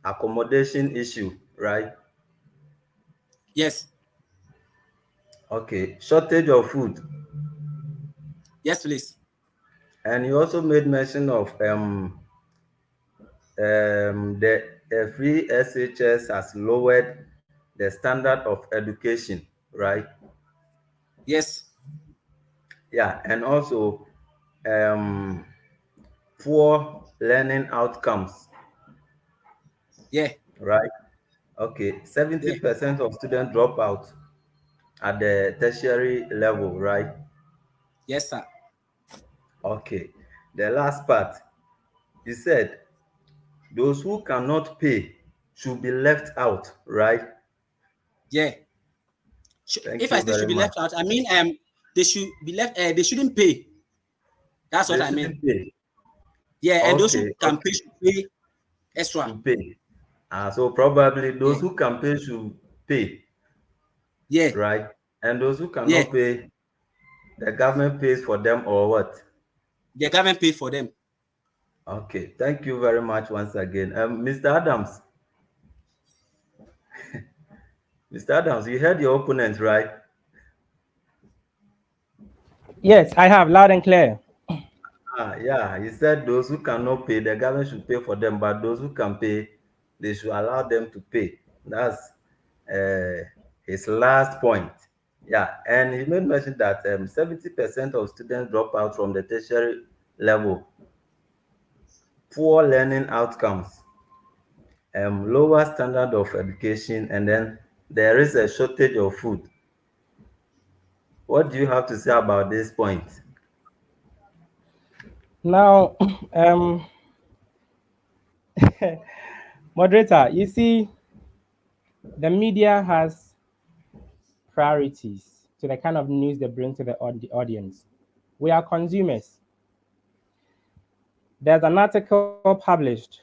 accommodation issue, right? Yes. Okay, shortage of food. Yes, please. And you also made mention of the free SHS has lowered the standard of education, right? Yes. Yeah, and also poor learning outcomes. Yeah. Right? Okay, 70% of students drop out at the tertiary level, right? Yes, sir. Okay, the last part, you said those who cannot pay should be left out, right? Yeah. Thank If I you say should very be much. left out, I mean they should be left. They shouldn't pay. That's what They I mean. shouldn't pay. Yeah, and those who Okay, can okay, pay should pay extra. should pay. So probably those Yeah. who can pay should pay, Yeah. right? And those who Yeah. cannot pay, the government pays for them or what? The government pay for them. Okay, thank you very much once again. Mr. Adams, Mr. Adams, you heard your opponent, right? Yes, I have loud and clear. Yeah, he said those who cannot pay, the government should pay for them, but those who can pay, they should allow them to pay. That's his last point. Yeah, and he made mention that 70% of students drop out from the tertiary level. Poor learning outcomes, lower standard of education, and then there is a shortage of food. What do you have to say about this point? Now, moderator, you see, the media has priorities to the kind of news they bring to the audience. We are consumers. There's an article published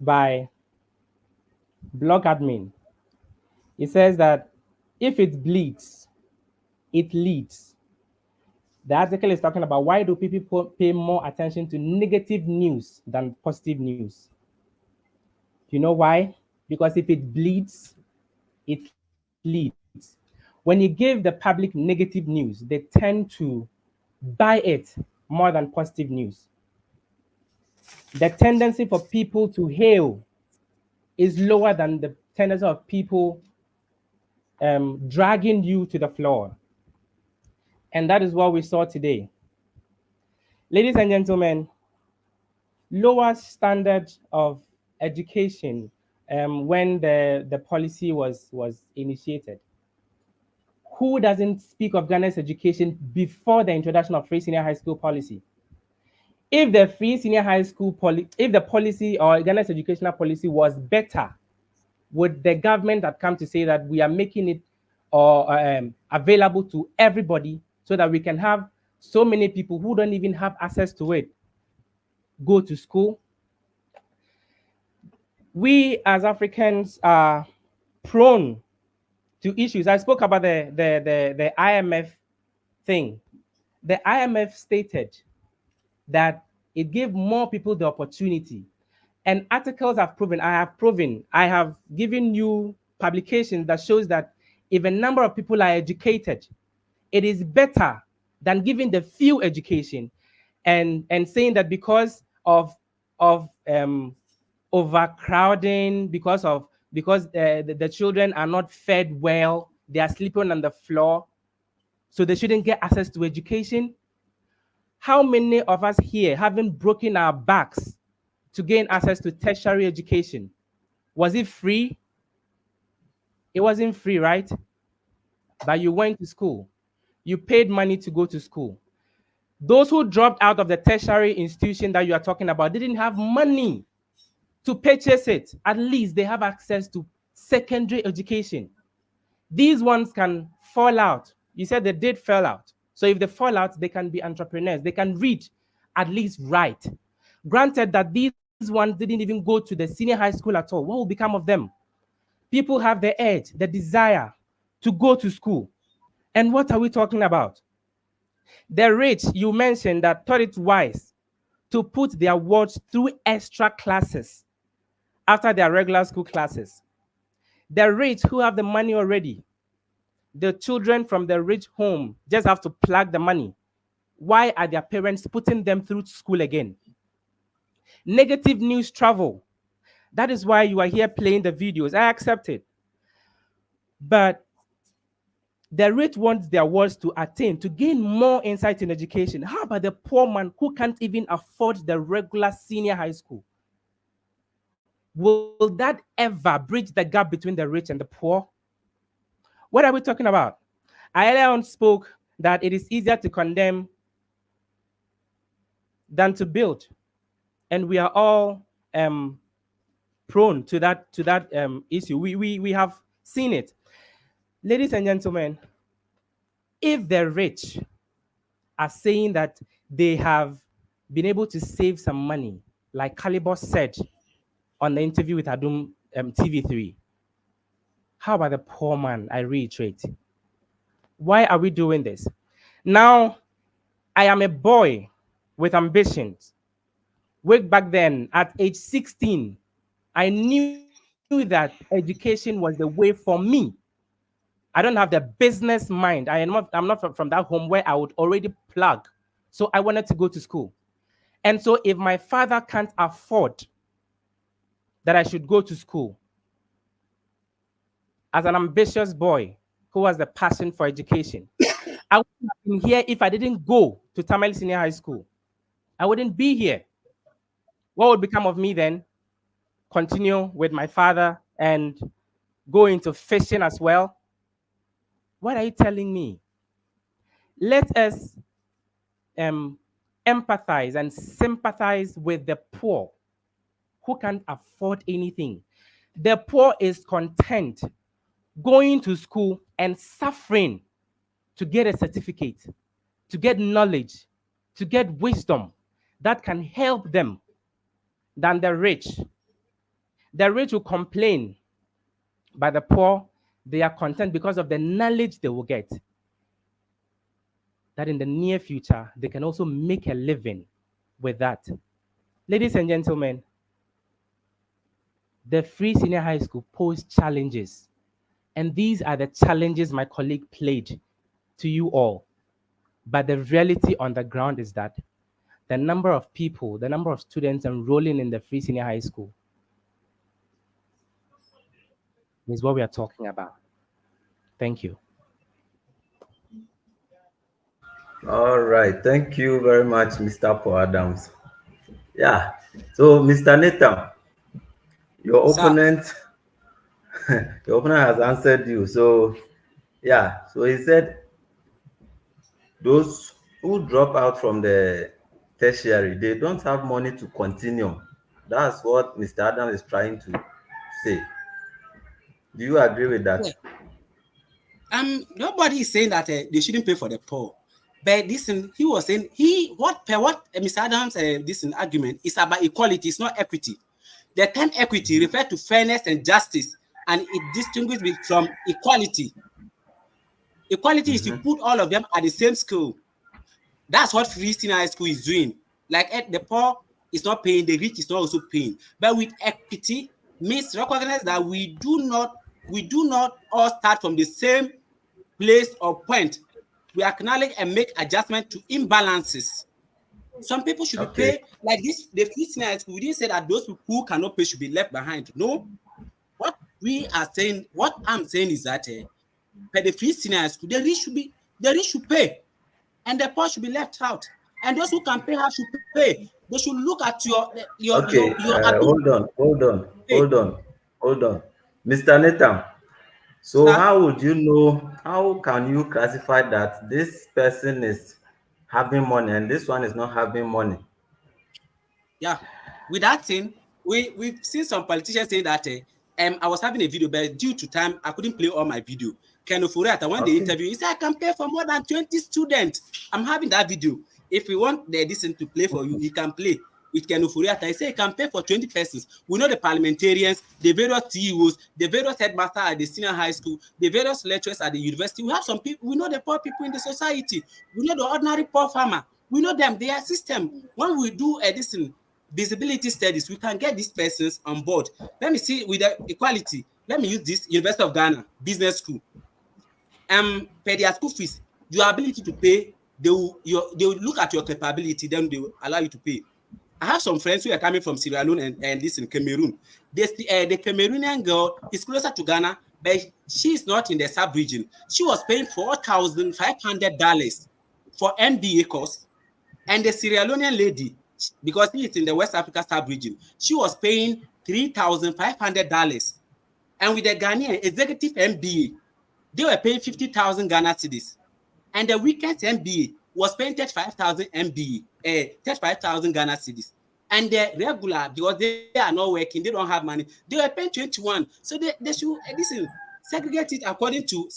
by Blog Admin. It says that if it bleeds, it leads. The article is talking about why do people pay more attention to negative news than positive news. Do you know why? Because if it bleeds, it leads. When you give the public negative news, they tend to buy it more than positive news. The tendency for people to hail is lower than the tendency of people dragging you to the floor. And that is what we saw today. Ladies and gentlemen, lower standard of education when the policy was initiated. Who doesn't speak of Ghana's education before the introduction of free senior high school policy? If the free senior high school if the policy or Ghana's educational policy was better, would the government have come to say that we are making it available to everybody so that we can have so many people who don't even have access to it go to school? We as Africans are prone to issues. I spoke about the IMF thing. The IMF stated that it gave more people the opportunity. And articles have proven, I have given you publications that shows that if a number of people are educated, it is better than giving the few education and saying that because of overcrowding because the children are not fed well, they are sleeping on the floor, so they shouldn't get access to education. How many of us here haven't broken our backs to gain access to tertiary education? Was it free? It wasn't free, right? But you went to school. You paid money to go to school. Those who dropped out of the tertiary institution that you are talking about didn't have money to purchase it. At least they have access to secondary education. These ones can fall out. You said they did fall out. So if they fall out, they can be entrepreneurs. They can read, at least write. Granted that these ones didn't even go to the senior high school at all. What will become of them? People have the edge, the desire to go to school. And what are we talking about? The rich, you mentioned, that thought it wise to put their wards through extra classes after their regular school classes. The rich who have the money already, the children from the rich home just have to plug the money. Why are their parents putting them through school again? Negative news travel. That is why you are here playing the videos. I accept it. But the rich want their wards to attain, to gain more insight in education. How about the poor man who can't even afford the regular senior high school? Will that ever bridge the gap between the rich and the poor? What are we talking about? I earlier on spoke that it is easier to condemn than to build. And we are all prone to that issue. We have seen it. Ladies and gentlemen, if the rich are saying that they have been able to save some money, like Caliber said on the interview with Adum TV3, how about the poor man? I reiterate. Why are we doing this? Now, I am a boy with ambitions. Way back then, at age 16, I knew that education was the way for me. I don't have the business mind. I'm not from that home where I would already plug. So I wanted to go to school. And so if my father can't afford that I should go to school, as an ambitious boy who has the passion for education, I wouldn't have been here if I didn't go to Tamale Senior High School. I wouldn't be here. What would become of me then? Continue with my father and go into fishing as well? What are you telling me? Let us empathize and sympathize with the poor who can't afford anything. The poor is content going to school and suffering to get a certificate, to get knowledge, to get wisdom that can help them than the rich. The rich will complain, but the poor, they are content because of the knowledge they will get. That in the near future, they can also make a living with that. Ladies and gentlemen, the free senior high school posed challenges. And these are the challenges my colleague played to you all. But the reality on the ground is that the number of people, the number of students enrolling in the free senior high school is what we are talking about. Thank you. All right. Thank you very much, Mr. Paul Adams. Yeah. So, Mr. Nathan, your opponent, your opponent has answered you. So, yeah. So he said those who drop out from the tertiary, they don't have money to continue. That's what Mr. Adams is trying to say. Do you agree with that? Yeah. Nobody is saying that they shouldn't pay for the poor. But listen, he was saying what Mr. Adams this argument is about equality, it's not equity. The term equity refers to fairness and justice, and it distinguishes from equality. Equality is to put all of them at the same school. That's what free senior high school is doing. Like the poor is not paying, the rich is not also paying. But with equity means recognize that we do not all start from the same place or point. We acknowledge and make adjustment to imbalances. Some people should be Okay. paid like this. The free senior high school, we didn't say that those people who cannot pay should be left behind. No, what we are saying, what I'm saying is that per the free senior high school, the rich should pay, and the poor should be left out. And those who can pay should pay. They should look at Okay. your ability. Hold on. Mr. Nathan. So Sir? how can you classify that this person is having money and this one is not having money? Yeah, with that thing, we've seen some politicians saying that I was having a video, but due to time, I couldn't play all my video. Ken Ofori, when they interview, he said I can pay for more than 20 students. I'm having that video. If we want the listen to play for you, he can play with Ken Ofori. He said he can pay for 20 persons. We know the parliamentarians, the various CEOs, the various headmasters at the senior high school, the various lecturers at the university. We have some people. We know the poor people in the society. We know the ordinary poor farmer. We know them. They are system. When we do a listen visibility studies, we can get these persons on board. Let me see with the equality. Let me use this University of Ghana Business School. Pay their school fees, your ability to pay, they will look at your capability, then they will allow you to pay. I have some friends who are coming from Sierra Leone and this in Cameroon. The Cameroonian girl is closer to Ghana, but she is not in the sub-region. She was paying $4,500 for MBA course, and the Sierra Leonean lady, because he is in the West Africa sub-region, she was paying $3,500. And with the Ghanaian executive MBA, they were paying 50,000 Ghana cedis. And the weekend MBA was paying 35,000 MBA, 35,000 Ghana cedis. And the regular, because they are not working, they don't have money, they were paying 21. So they should segment it according to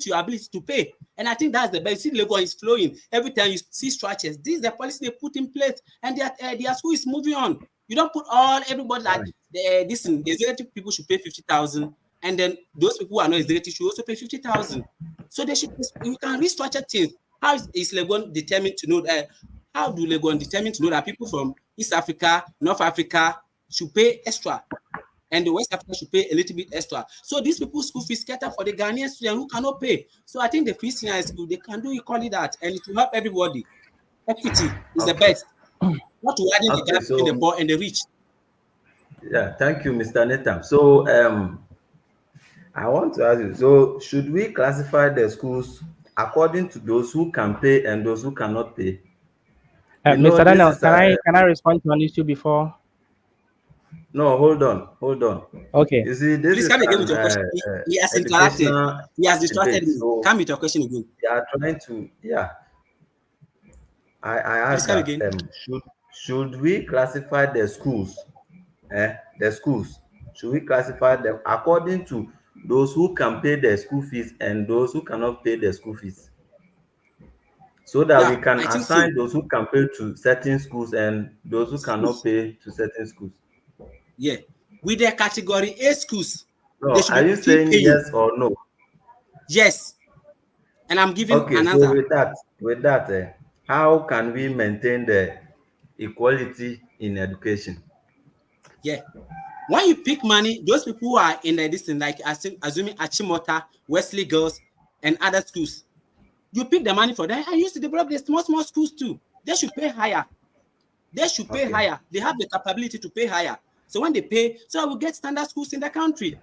your ability to pay. And I think that's the best. You see, Lagos is flowing. Every time you see structures, this is the policy they put in place, and their school is moving on. You don't put everybody like the executive people should pay 50,000, and then those people who are not executive should also pay 50,000. So you can restructure things. How is Legon determined to know that? How do Legon determine to know that people from East Africa, North Africa should pay extra, and the West Africa should pay a little bit extra? So these people's school fees cater for the Ghanaian students who cannot pay. So I think the free senior high school, they can do equally that, and it will help everybody. Equity is the best. Not to widen the gap between the poor and the rich. Yeah, thank you, Mr. Nathan. So I want to ask you, so should we classify the schools according to those who can pay and those who cannot pay? Mr. Daniel, can I respond to an issue before? No, hold on. Okay. You see, this Please come again with your question. He has interrupted. He has distracted me. So come with your question again. You are trying to, I asked that, should we classify the schools? Should we classify them according to those who can pay their school fees and those who cannot pay their school fees, so that we can assign those who can pay to certain schools and those who cannot pay to certain schools? Yeah, with the category A schools. No, are you saying yes or no? Yes, and I'm giving an so answer. With that, how can we maintain the equality in education? Yeah, when you pick money, those people who are in the distance, like assuming Achimota, Wesley Girls, and other schools, you pick the money for them and use to develop the small schools too. They should pay higher. They have the capability to pay higher. So when they pay, so I will get standard schools in the country.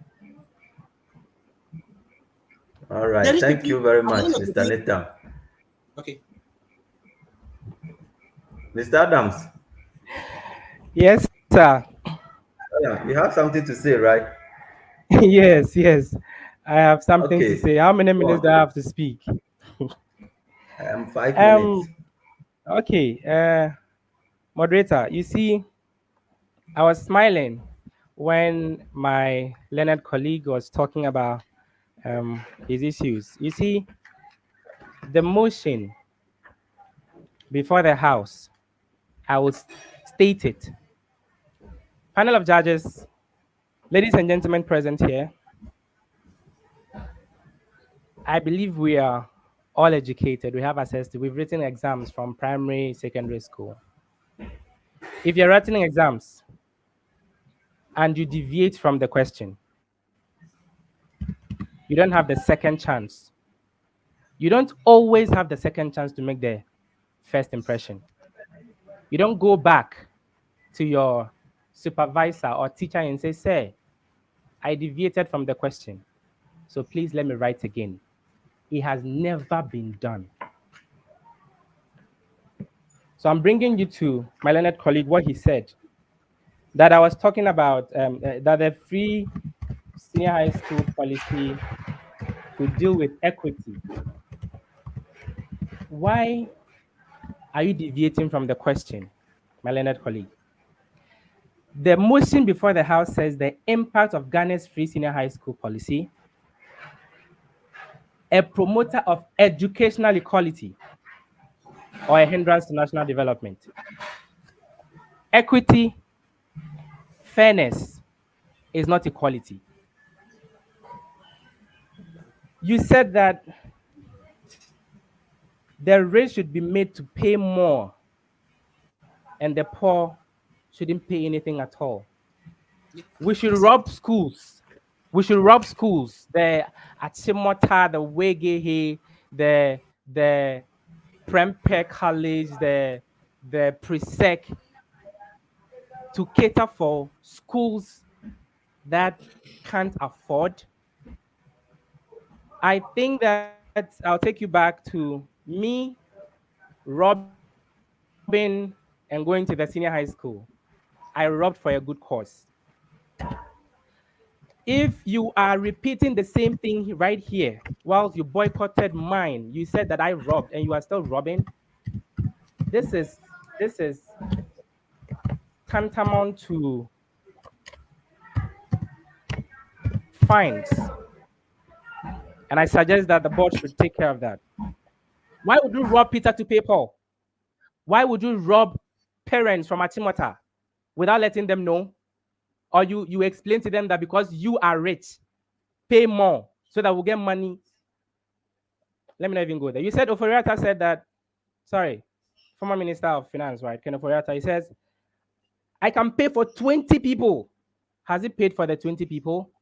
All right. Thank you very much, Mr. Nathan. Okay. Mr. Adams. Yes, sir. Yeah, you have something to say, right? yes. I have something to say. How many minutes do I have to speak? 5 minutes. Okay. Moderator, you see, I was smiling when my learned colleague was talking about his issues. You see, the motion before the House, I will state it. Panel of judges, ladies and gentlemen present here, I believe we are all educated. We have access to, we've written exams from primary, secondary school. If you're writing exams and you deviate from the question, you don't have the second chance. You don't always have the second chance to make the first impression. You don't go back to your supervisor or teacher and say, sir, I deviated from the question. So please let me write again. It has never been done. So I'm bringing you to my learned colleague what he said, that I was talking about, that the free senior high school policy could deal with equity. Why are you deviating from the question, my learned colleague? The motion before the House says the impact of Ghana's free senior high school policy, a promoter of educational equality or a hindrance to national development. Equity, fairness is not equality. You said that the rich should be made to pay more and the poor shouldn't pay anything at all. We should rob schools. We should rob schools. The Achimota, the Wegehe, the Prempeh College, the Presec, to cater for schools that can't afford. I think that I'll take you back to me robbing and going to the senior high school. I robbed for a good cause. If you are repeating the same thing right here, whilst you boycotted mine, you said that I robbed and you are still robbing. This is tantamount to fines. And I suggest that the board should take care of that. Why would you rob Peter to pay Paul? Why would you rob parents from Achimota without letting them know? Or you explain to them that because you are rich, pay more so that we'll get money. Let me not even go there. You said Oforiata said that, sorry, former Minister of Finance, right? Ken Oforiata, he says, I can pay for 20 people. Has he paid for the 20 people?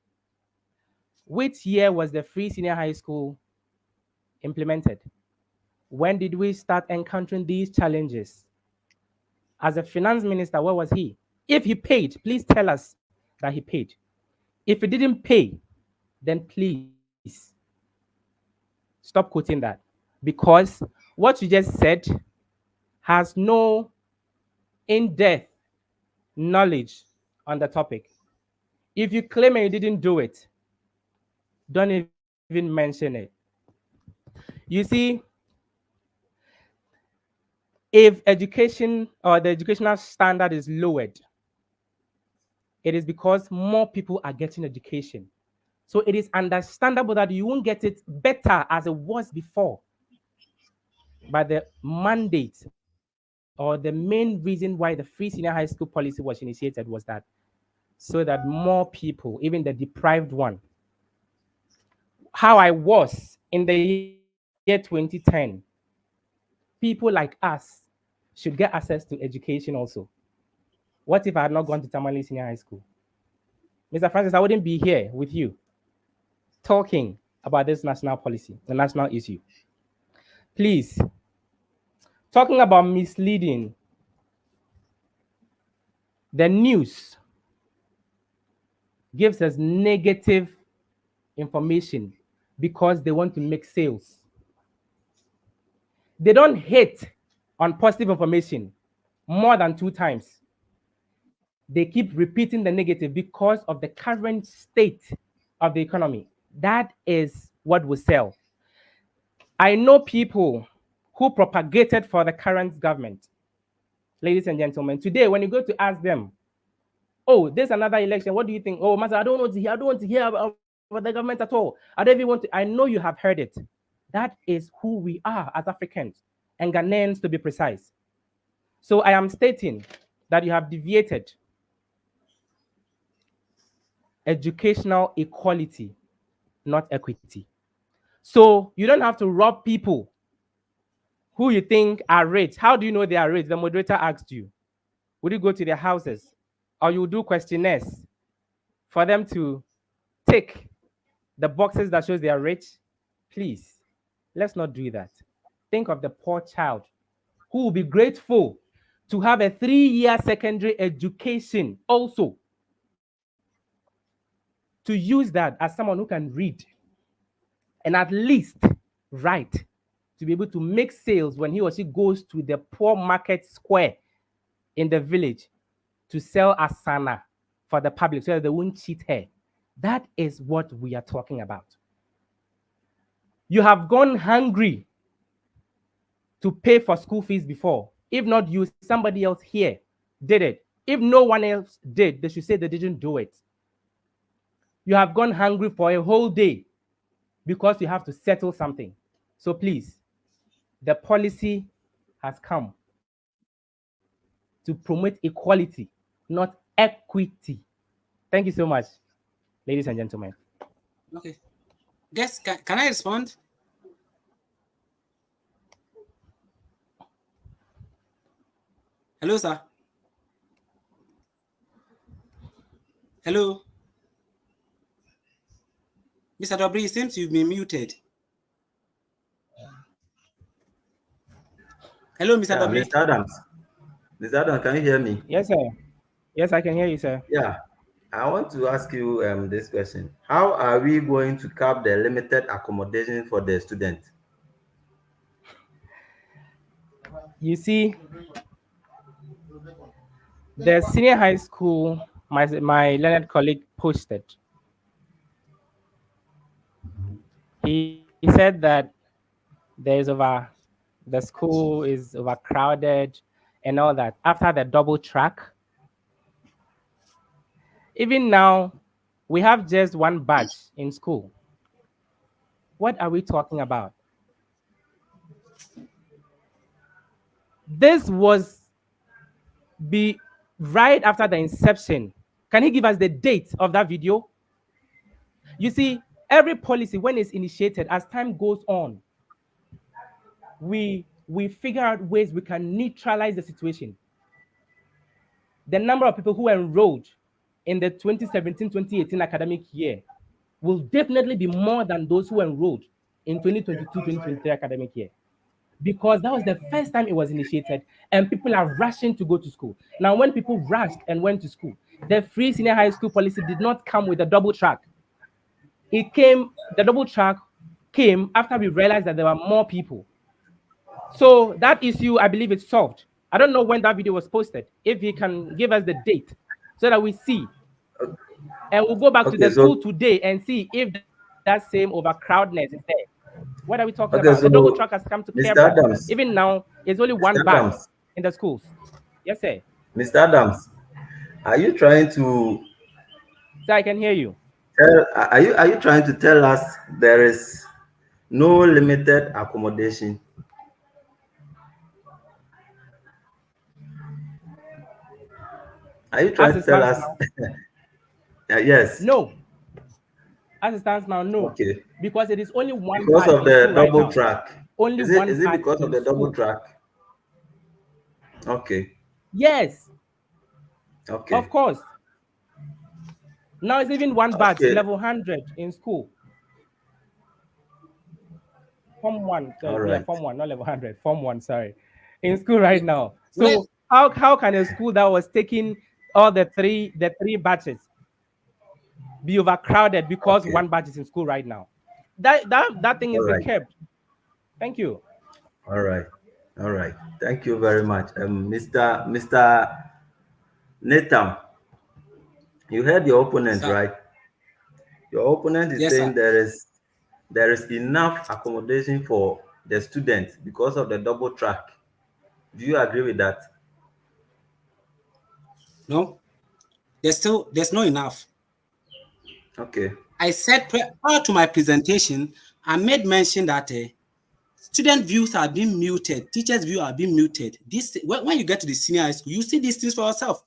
Which year was the free senior high school implemented? When did we start encountering these challenges? As a finance minister, where was he? If he paid, please tell us that he paid. If he didn't pay, then please stop quoting that, because what you just said has no in-depth knowledge on the topic. If you claim and you didn't do it, don't even mention it. You see, if education or the educational standard is lowered, it is because more people are getting education. So it is understandable that you won't get it better as it was before. But the mandate or the main reason why the free senior high school policy was initiated was that so that more people, even the deprived one, how I was in the year 2010, people like us should get access to education also. What if I had not gone to Tamale Senior High School? Mr. Francis, I wouldn't be here with you talking about this national policy, the national issue. Please, talking about misleading, the news gives us negative information because they want to make sales. They don't hit on positive information more than 2 times. They keep repeating the negative because of the current state of the economy. That is what will sell. I know people who propagated for the current government. Ladies and gentlemen, today when you go to ask them, oh, there's another election, what do you think? Oh, Master, I don't want to hear about the government at all. I don't even want to. I know you have heard it. That is who we are as Africans and Ghanaians, to be precise. So I am stating that you have deviated educational equality, not equity. So you don't have to rob people who you think are rich. How do you know they are rich? The moderator asked you. Would you go to their houses? Or you do questionnaires for them to tick the boxes that shows they are rich? Please, let's not do that. Think of the poor child who will be grateful to have a 3-year secondary education also. To use that as someone who can read and at least write, to be able to make sales when he or she goes to the poor market square in the village to sell asana for the public so that they won't cheat her. That is what we are talking about. You have gone hungry to pay for school fees before. If not you, somebody else here did it. If no one else did, they should say they didn't do it. You have gone hungry for a whole day because you have to settle something. So please, the policy has come to promote equality, not equity. Thank you so much, ladies and gentlemen. Okay. Guess, can I respond? Hello, sir. Hello. Mr. Dobry, it seems you've been muted. Hello, Mr. Dobry. Mr. Adams. Mr. Adams, can you hear me? Yes, sir. Yes, I can hear you, sir. Yeah. I want to ask you this question. How are we going to cap the limited accommodation for the students? You see, the senior high school, my learned colleague posted. He said that the school is overcrowded and all that. After the double track, even now, we have just one batch in school. What are we talking about? This was right after the inception. Can he give us the date of that video? You see, every policy, when it's initiated, as time goes on, we figure out ways we can neutralize the situation. The number of people who enrolled in the 2017-2018 academic year will definitely be more than those who enrolled in 2022-2023 academic year, because that was the first time it was initiated and people are rushing to go to school. Now, when people rushed and went to school, the free senior high school policy did not come with a double track. The double track came after we realized that there were more people. So that issue, I believe it's solved. I don't know when that video was posted. If he can give us the date so that we see. And we'll go back to the school today and see if that same overcrowdedness is there. What are we talking about? So the double track has come to Mr. care. Adams, even now, it's only one batch in the schools. Yes, sir. Mr. Adams, are you trying to... Sir, I can hear you. Are you trying to tell us there is no limited accommodation? Are you trying to tell us? Yes. No. As it stands now, no. Okay. Because it is only one. Because of the double track. Only one. Is it because of the double track? Okay. Yes. Okay. Of course. Now it's even one batch, level 100 in school. Form 1. Yeah, Form 1, not level 100. Form 1, sorry. In school right now. So how can a school that was taking all the three batches be overcrowded because one batch is in school right now? That thing is being kept. Thank you. All right. Thank you very much, Mr. Nathan. You heard your opponent, right? Your opponent is saying there is enough accommodation for the students because of the double track. Do you agree with that? No, there's not enough. Okay. I said prior to my presentation, I made mention that student views are being muted, teachers' views are being muted. When you get to the senior high school, you see these things for yourself.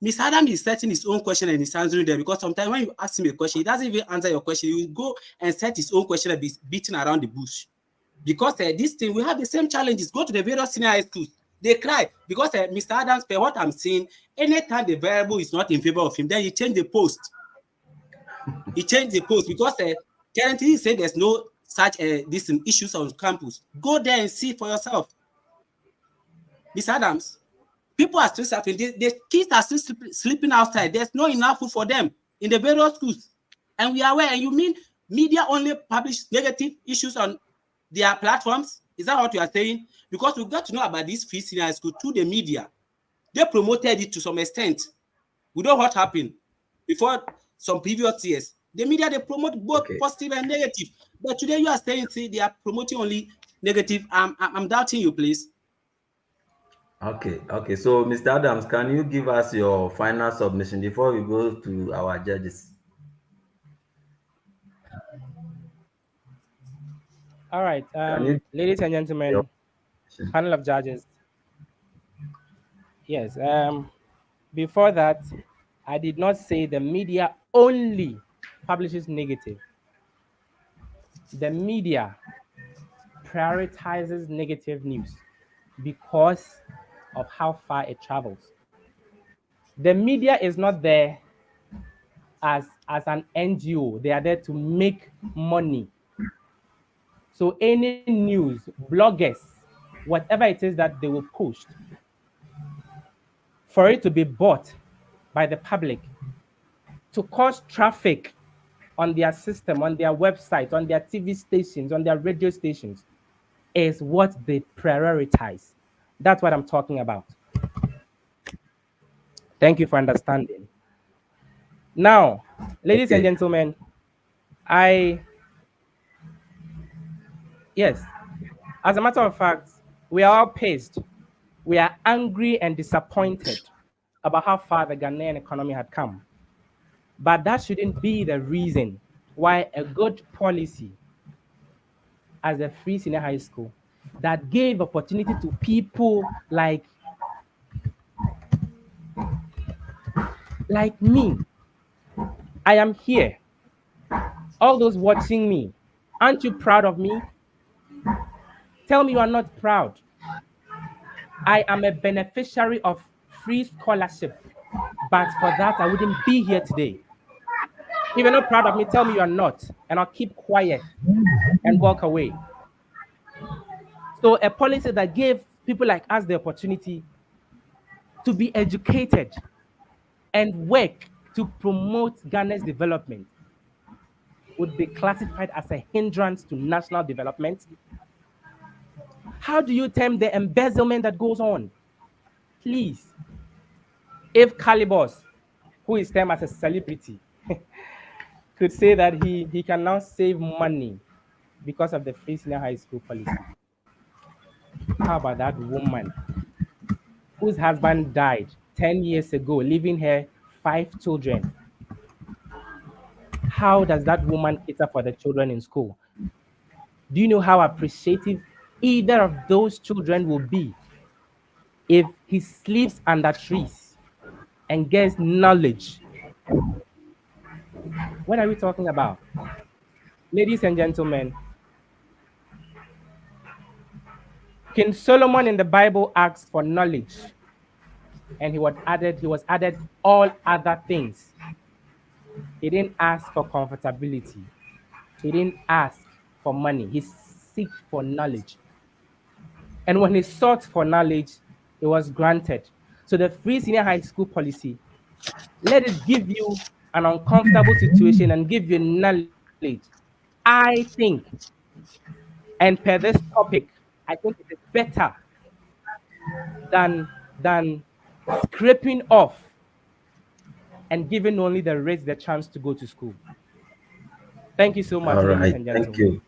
Mr. Adam is setting his own question and he's answering them, because sometimes when you ask him a question, he doesn't even answer your question. He will go and set his own question and be beating around the bush. Because this thing, we have the same challenges. Go to the various senior high schools. They cry because Mr. Adams, per what I'm seeing, anytime the variable is not in favor of him, then he change the post. He changed the post because currently he said there's no such issues on campus. Go there and see for yourself. Mr. Adams, People are still suffering. The kids are still sleeping outside. There's not enough food for them in the various schools. And we are aware. And you mean media only publish negative issues on their platforms? Is that what you are saying? Because we got to know about this free senior high school through the media. They promoted it to some extent. We know what happened before some previous years. The media, they promote both positive and negative. But today you are saying, see, they are promoting only negative. I'm doubting you, please. Okay. So, Mr. Adams, can you give us your final submission before we go to our judges? All right, ladies and gentlemen, panel of judges. Yes, before that, I did not say the media only publishes negative. The media prioritizes negative news because of how far it travels. The media is not there as an NGO. They are there to make money. So any news, bloggers, whatever it is that they will post, for it to be bought by the public, to cause traffic on their system, on their website, on their TV stations, on their radio stations, is what they prioritize. That's what I'm talking about. Thank you for understanding. Now, ladies and gentlemen, yes, as a matter of fact, we are all pissed. We are angry and disappointed about how far the Ghanaian economy had come. But that shouldn't be the reason why a good policy as a free senior high school that gave opportunity to people like me. I am here. All those watching me, aren't you proud of me? Tell me you are not proud. I am a beneficiary of free scholarship, but for that I wouldn't be here today. If you're not proud of me, tell me you are not, and I'll keep quiet and walk away. So a policy that gave people like us the opportunity to be educated and work to promote Ghana's development would be classified as a hindrance to national development. How do you term the embezzlement that goes on? Please. If Calibos, who is termed as a celebrity, could say that he can now save money because of the free senior high school policy, how about that woman whose husband died 10 years ago, leaving her 5 children? How does that woman cater for the children in school? Do you know how appreciative either of those children will be if he sleeps under trees and gets knowledge? What are we talking about? Ladies and gentlemen, King Solomon in the Bible asked for knowledge, and he was added all other things. He didn't ask for comfortability. He didn't ask for money. He sought for knowledge. And when he sought for knowledge, it was granted. So the free senior high school policy, let it give you an uncomfortable situation and give you knowledge. I think, and per this topic, I think it is better than scraping off and giving only the rich the chance to go to school. Thank you so much, ladies and gentlemen. Thank you.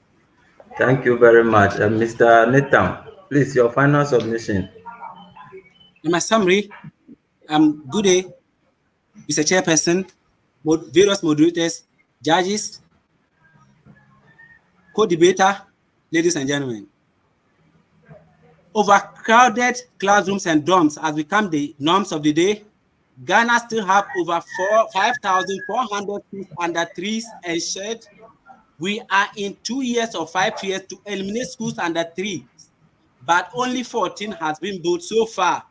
Thank you very much. Mr. Nathan, please, your final submission. In my summary, good day, Mr. Chairperson, various moderators, judges, co-debater, ladies and gentlemen. Overcrowded classrooms and dorms has become the norms of the day. Ghana still have over 5,400 schools under trees and shade. We are in 2 years or 5 years to eliminate schools under trees, but only 14 has been built so far.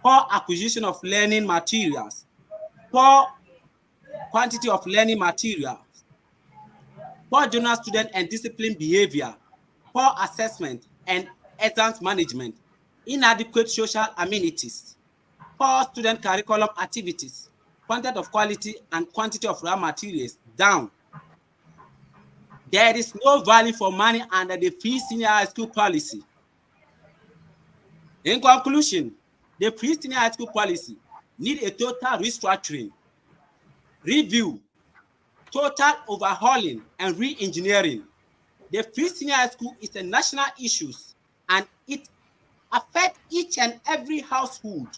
Poor acquisition of learning materials, poor quantity of learning materials, poor general student and discipline behavior, poor assessment and exams management, inadequate social amenities, core student curriculum activities, content of quality and quantity of raw materials down. There is no value for money under the free senior high school policy. In conclusion, the free senior high school policy need a total restructuring, review, total overhauling, and re-engineering. The free senior high school is a national issue and it affects each and every household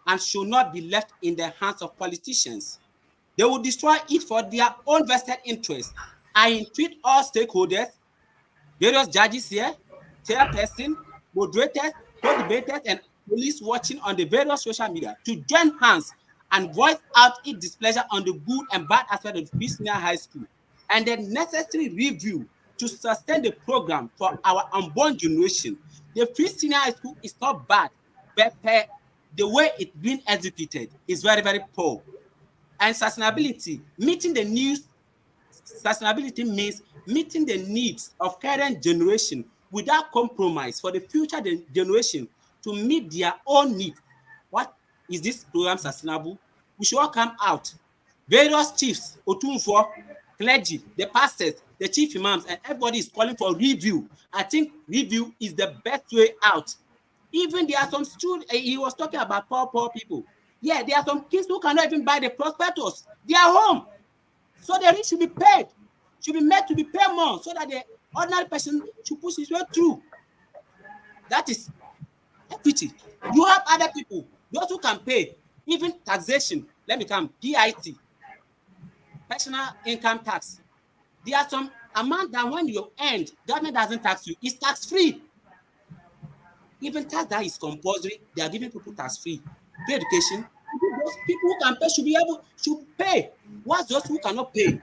and should not be left in the hands of politicians. They will destroy it for their own vested interests. I entreat all stakeholders, various judges here, chairperson, moderators, co-debaters, and police watching on the various social media to join hands and voice out its displeasure on the good and bad aspect of free senior high school and the necessary review to sustain the program for our unborn generation. The free senior high school is not bad, but the way it's being executed is very, very poor. And sustainability, sustainability means meeting the needs of current generation without compromise for the future generation to meet their own needs. What is this program sustainable? We should all come out. Various chiefs, Otunfo, clergy, the pastors, the chief imams, and everybody is calling for review. I think review is the best way out. Even there are some students, he was talking about poor people. Yeah, there are some kids who cannot even buy the prospectus. They are home. So the rich should be paid, should be made to be paid more so that the ordinary person should push his way through. That is equity. You have other people, those who can pay, even taxation. Let me come, PIT, personal income tax. There are some amount that when you earn, government doesn't tax you. It's tax-free. Even tax that is compulsory, they are giving people tax-free. Free education. Those people who can pay should pay. What's those who cannot pay?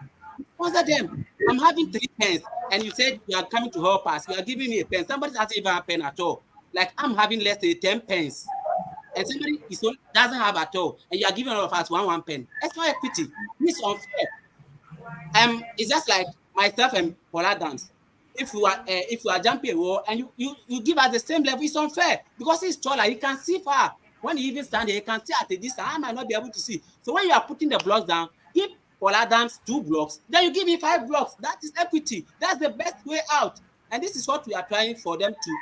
Sponsor them. I'm having 3 pence, and you said you are coming to help us. You are giving me a pen. Somebody doesn't even have a pen at all. Like I'm having less than 10 pence, and somebody doesn't have at all, and you are giving all of us one pen. That's not equity. It's unfair. It's just like myself and Paul Adams. If you are jumping a wall and you give us the same level, it's unfair because he's taller. He can see far. When he even stand there, he can see at a distance. I might not be able to see. So when you are putting the blocks down, give Paul Adams 2 blocks, then you give me 5 blocks. That is equity. That's the best way out. And this is what we are trying for them to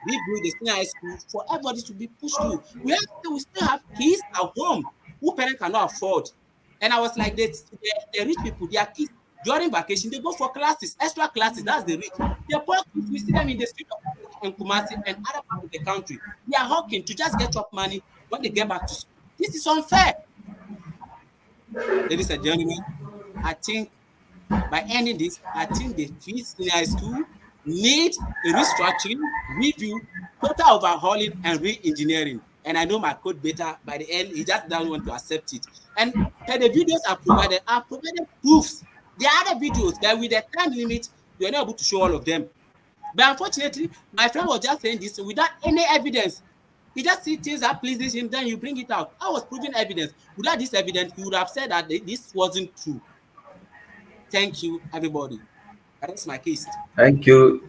rebuild the senior high school for everybody to be pushed through. We still have kids at home who parents cannot afford. And I was like, the rich people, their kids, during vacation, they go for classes, extra classes. That's the rich. The poor kids, we see them in the street of Kumasi and other parts of the country. They are hawking to just get up money when they get back to school. This is unfair. Ladies and gentlemen, I think by ending this, I think the free senior high school need a restructuring, review, total overhauling, and re-engineering. And I know my code beta by the end, he just doesn't want to accept it. And the videos are provided proofs. There are other videos that with the time limit, you are not able to show all of them. But unfortunately, my friend was just saying this without any evidence. He just sees things that pleases him, then you bring it out. I was proving evidence. Without this evidence, you would have said that this wasn't true. Thank you, everybody. That's my case. Thank you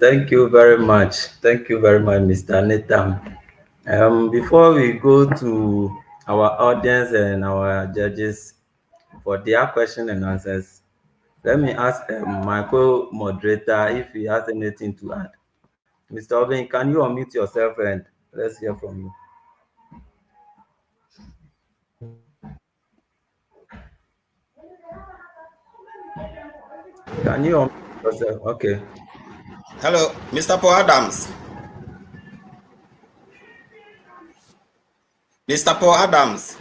very much. Thank you very much, Mr. Nathan. Before we go to our audience and our judges for their question and answers, let me ask my co-moderator if he has anything to add. Mr. Obin, can you unmute yourself and let's hear from you? Can you unmute yourself? Okay. Hello, Mr. Paul Adams. Mr. Paul Adams.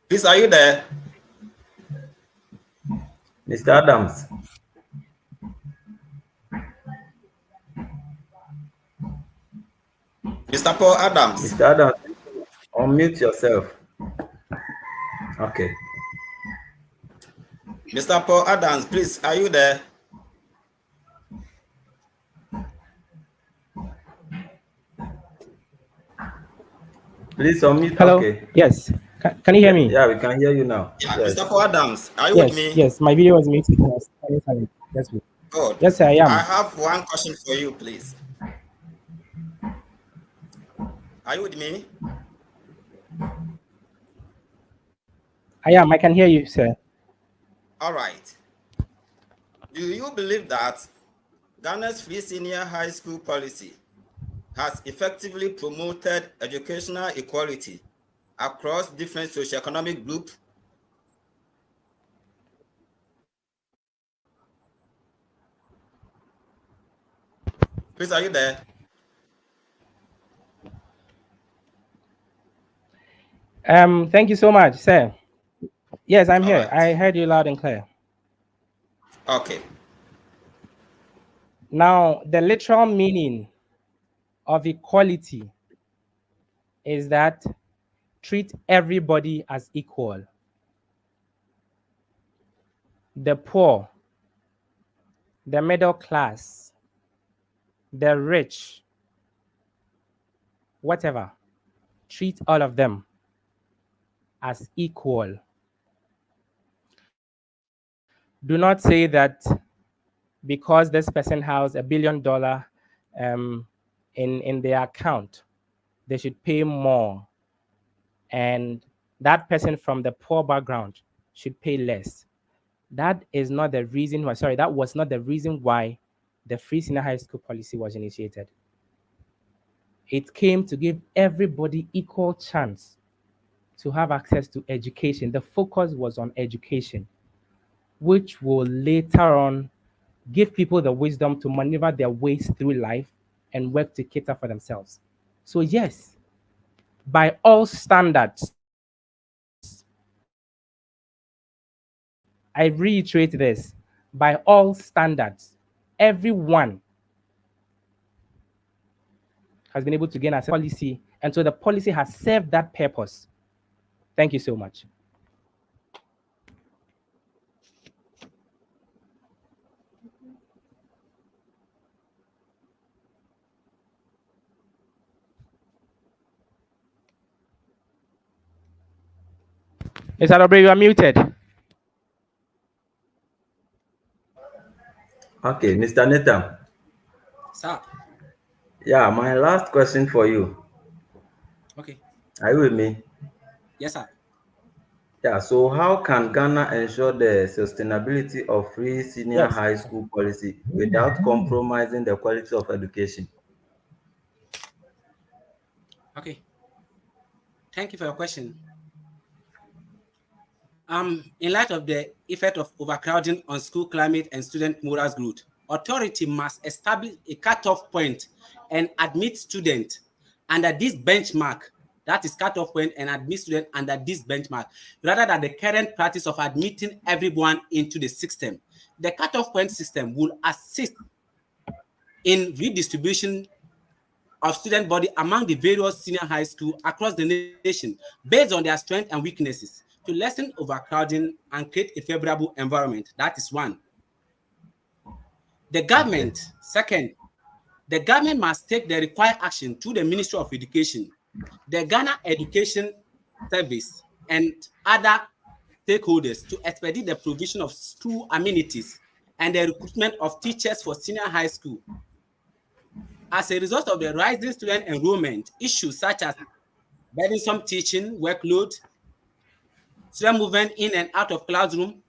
Please, are you there? Mr. Adams. Mr. Paul Adams. Mr. Adams, unmute yourself. Okay. Mr. Paul Adams, please, are you there? Please unmute. Hello. Okay. Yes. Can you hear me? Yeah, we can hear you now. Yeah, yes. Mr. Paul Adams, are you Yes. with me? Yes. My video was muted. Yes. Good. Yes, I am. I have one question for you, please. Are you with me? I am. I can hear you, sir. All right. Do you believe that Ghana's free senior high school policy has effectively promoted educational equality across different socioeconomic groups? Please, are you there? Thank you so much, sir. Yes, I'm All here. right. I heard you loud and clear. Okay. Now, the literal meaning of equality is that treat everybody as equal. The poor, the middle class, the rich, whatever, treat all of them as equal. Do not say that because this person has $1 billion in their account, they should pay more, and that person from the poor background should pay less. That is not the reason why, sorry, that was not the reason why the free senior high school policy was initiated. It came to give everybody equal chance to have access to education. The focus was on education, which will later on give people the wisdom to maneuver their ways through life and work to cater for themselves. So, yes, by all standards, I reiterate this, by all standards, everyone has been able to gain access to policy, and so the policy has served that purpose. Thank you so much. Mr. Dobre, you are muted. Okay, Mr. Nathan. Sir. Yeah, my last question for you. Okay. Are you with me? Yes, sir. Yeah, so how can Ghana ensure the sustainability of free senior Yes. high school policy without compromising the quality of education? Okay. Thank you for your question. In light of the effect of overcrowding on school climate and student moral growth, authority must establish a cutoff point and admit students under this benchmark. That is cutoff point and admit students under this benchmark, rather than the current practice of admitting everyone into the system. The cutoff point system will assist in redistribution of student body among the various senior high school across the nation based on their strengths and weaknesses to lessen overcrowding and create a favorable environment. That is one. The government, second, the government must take the required action through the Ministry of Education, the Ghana Education Service, and other stakeholders to expedite the provision of school amenities and the recruitment of teachers for senior high school. As a result of the rising student enrollment, issues such as burdensome teaching workload, student movement in and out of classroom,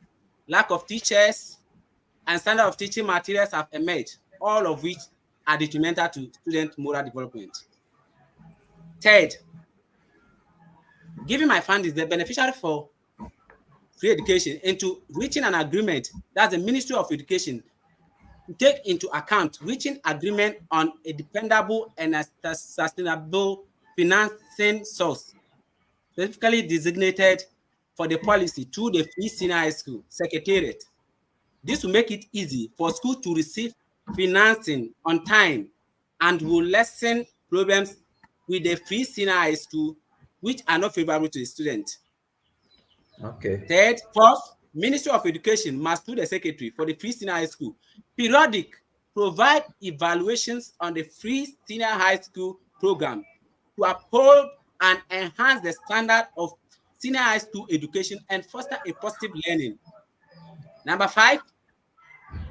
lack of teachers, and standard of teaching materials have emerged, all of which are detrimental to student moral development. Third, giving my fund is the beneficiary for free education into reaching an agreement, that's the Ministry of Education, to take into account reaching agreement on a dependable and a sustainable financing source, specifically designated for the policy through the Free Senior High School Secretariat. This will make it easy for schools to receive financing on time and will lessen problems with the Free Senior High School which are not favorable to the student. Okay. Third, fourth, Ministry of Education must, through the Secretary for the Free Senior High School, periodic provide evaluations on the Free Senior High School program to uphold and enhance the standard of senior high school education and foster a positive learning. Number five,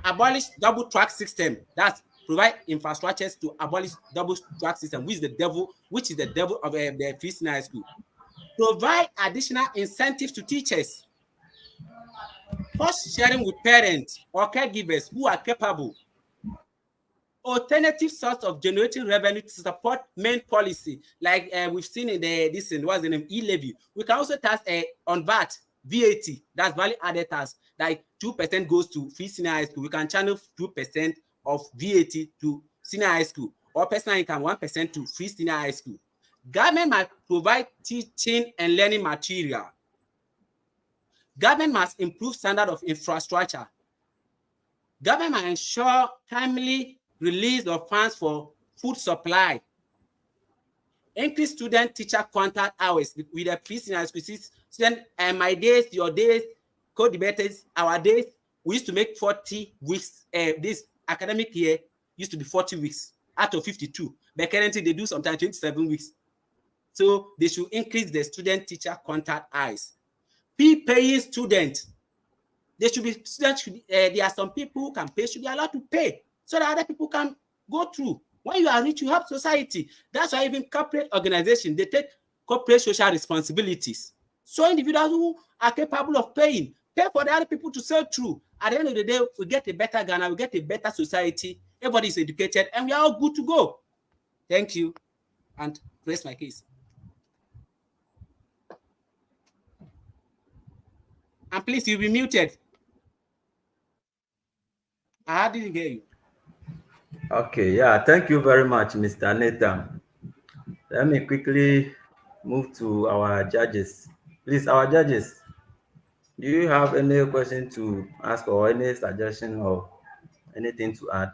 abolish double track system. That's provide infrastructures to abolish double track system, which is the devil of the free senior high school. Provide additional incentives to teachers. Cost sharing with parents or caregivers who are capable. Alternative source of generating revenue to support main policy, like we've seen in what's the name, e-levy. We can also tax on VAT, that's value added tax, like 2% goes to free senior high school. We can channel 2% of VAT to senior high school, or personal income 1% to free senior high school. Government must provide teaching and learning material. Government must improve standard of infrastructure. Government must ensure timely release of funds for food supply. Increase student-teacher contact hours with the free senior school. Student, my days, your days, co-debaters, our days, we used to make 40 weeks. This academic year used to be 40 weeks out of 52. But currently, they do sometimes 27 weeks. So they should increase the student-teacher contact hours. Paying students. There should be students. There are some people who can pay, should be allowed to pay, so that other people can go through. When you are rich, you help society. That's why even corporate organizations, they take corporate social responsibilities. So individuals who are capable of pay for the other people to sell through. At the end of the day, we get a better Ghana, we get a better society. Everybody is educated, and we are all good to go. Thank you, and rest my case. And please, you'll be muted. I didn't hear you. Okay, yeah, thank you very much, Mr. Nathan. Let me quickly move to our judges. Please, our judges, do you have any question to ask or any suggestion or anything to add?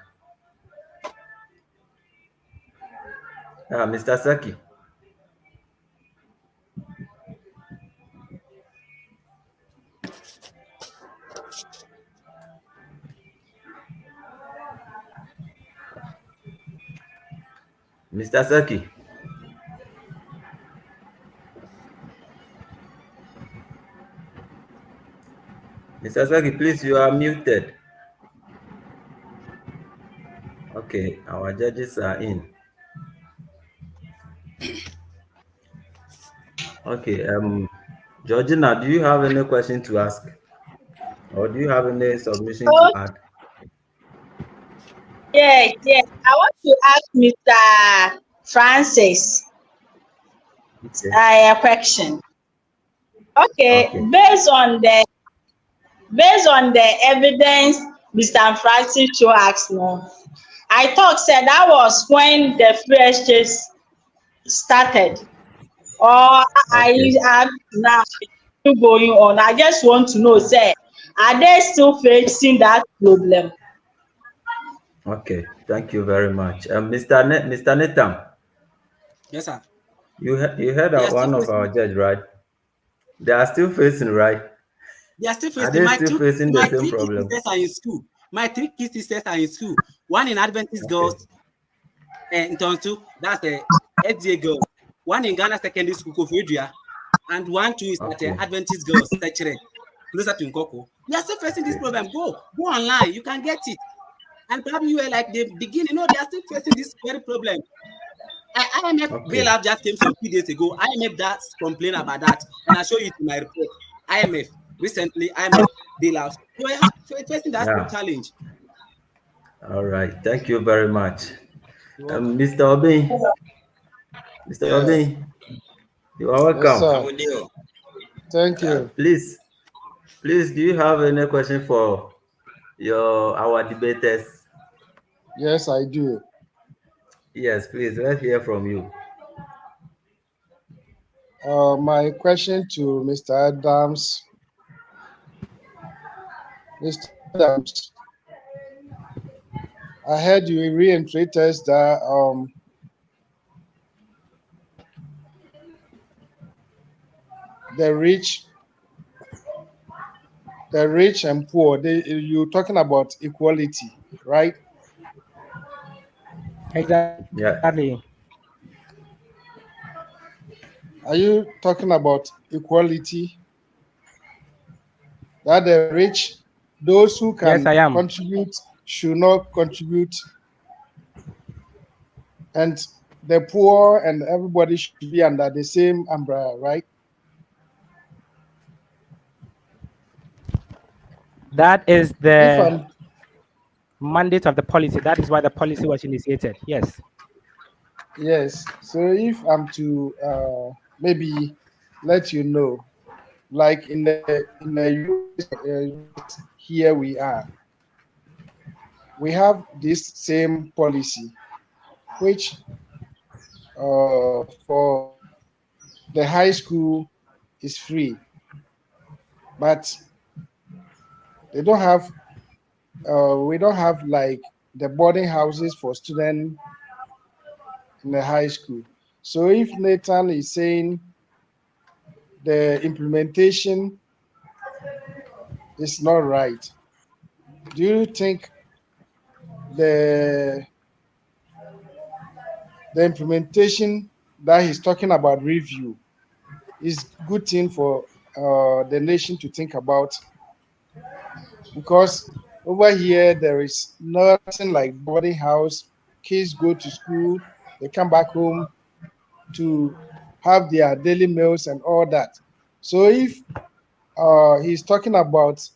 Mr. Saki. Mr. Saki. Mr. Saki, please, you are muted. Okay, our judges are in. Okay, Georgina, do you have any question to ask? Or do you have any submission to add? Yes. I want to ask Mr. Francis a question. Okay. Based on the evidence Mr. Francis show us now, I thought said that was when the free SHS started. Or I am now still going on. I just want to know, say, are they still facing that problem? Okay, thank you very much. Mr. Nathan. Yes, sir. You heard one of our judges, right? They are still facing, right? They are still facing. Are they still facing the same problem? My three kids sisters are in school. One in Adventist Girls, in Tonsu, that's the SDA girl. One in Ghana Secondary School, Kofedria, and one too is at the Adventist Girls, Sechere, closer to Nkoko. They are still facing this problem. Go online, you can get it. And probably you were like the beginning. No, they are still facing this very problem. IMF bailout just came some few days ago. IMF does complain about that, and I'll show you in my report. IMF recently, IMF bailout. So it's facing that challenge. All right, thank you very much, Mr. Obin. Mr. Obin, you are welcome. Yes, thank you. Please, do you have any question for our debaters? Yes, I do. Yes, please, let's hear from you. My question to Mr. Adams. Mr. Adams, I heard you reiterated that the rich and poor, you're talking about equality, right? Exactly. Yeah. Are you talking about equality? That the rich, those who can contribute, should not contribute and the poor and everybody should be under the same umbrella, right? That is If the I'm mandate of the policy. That is why the policy was initiated. Yes. yes, so if I'm to maybe let you know, like in the US here we have this same policy, which for the high school is free, but they don't have we don't have like the boarding houses for students in the high school. So if Nathan is saying the implementation is not right, do you think the the implementation that he's talking about review is good thing for the nation to think about? Because over here there is nothing like boarding house. Kids go to school, they come back home to have their daily meals and all that. So if he's talking about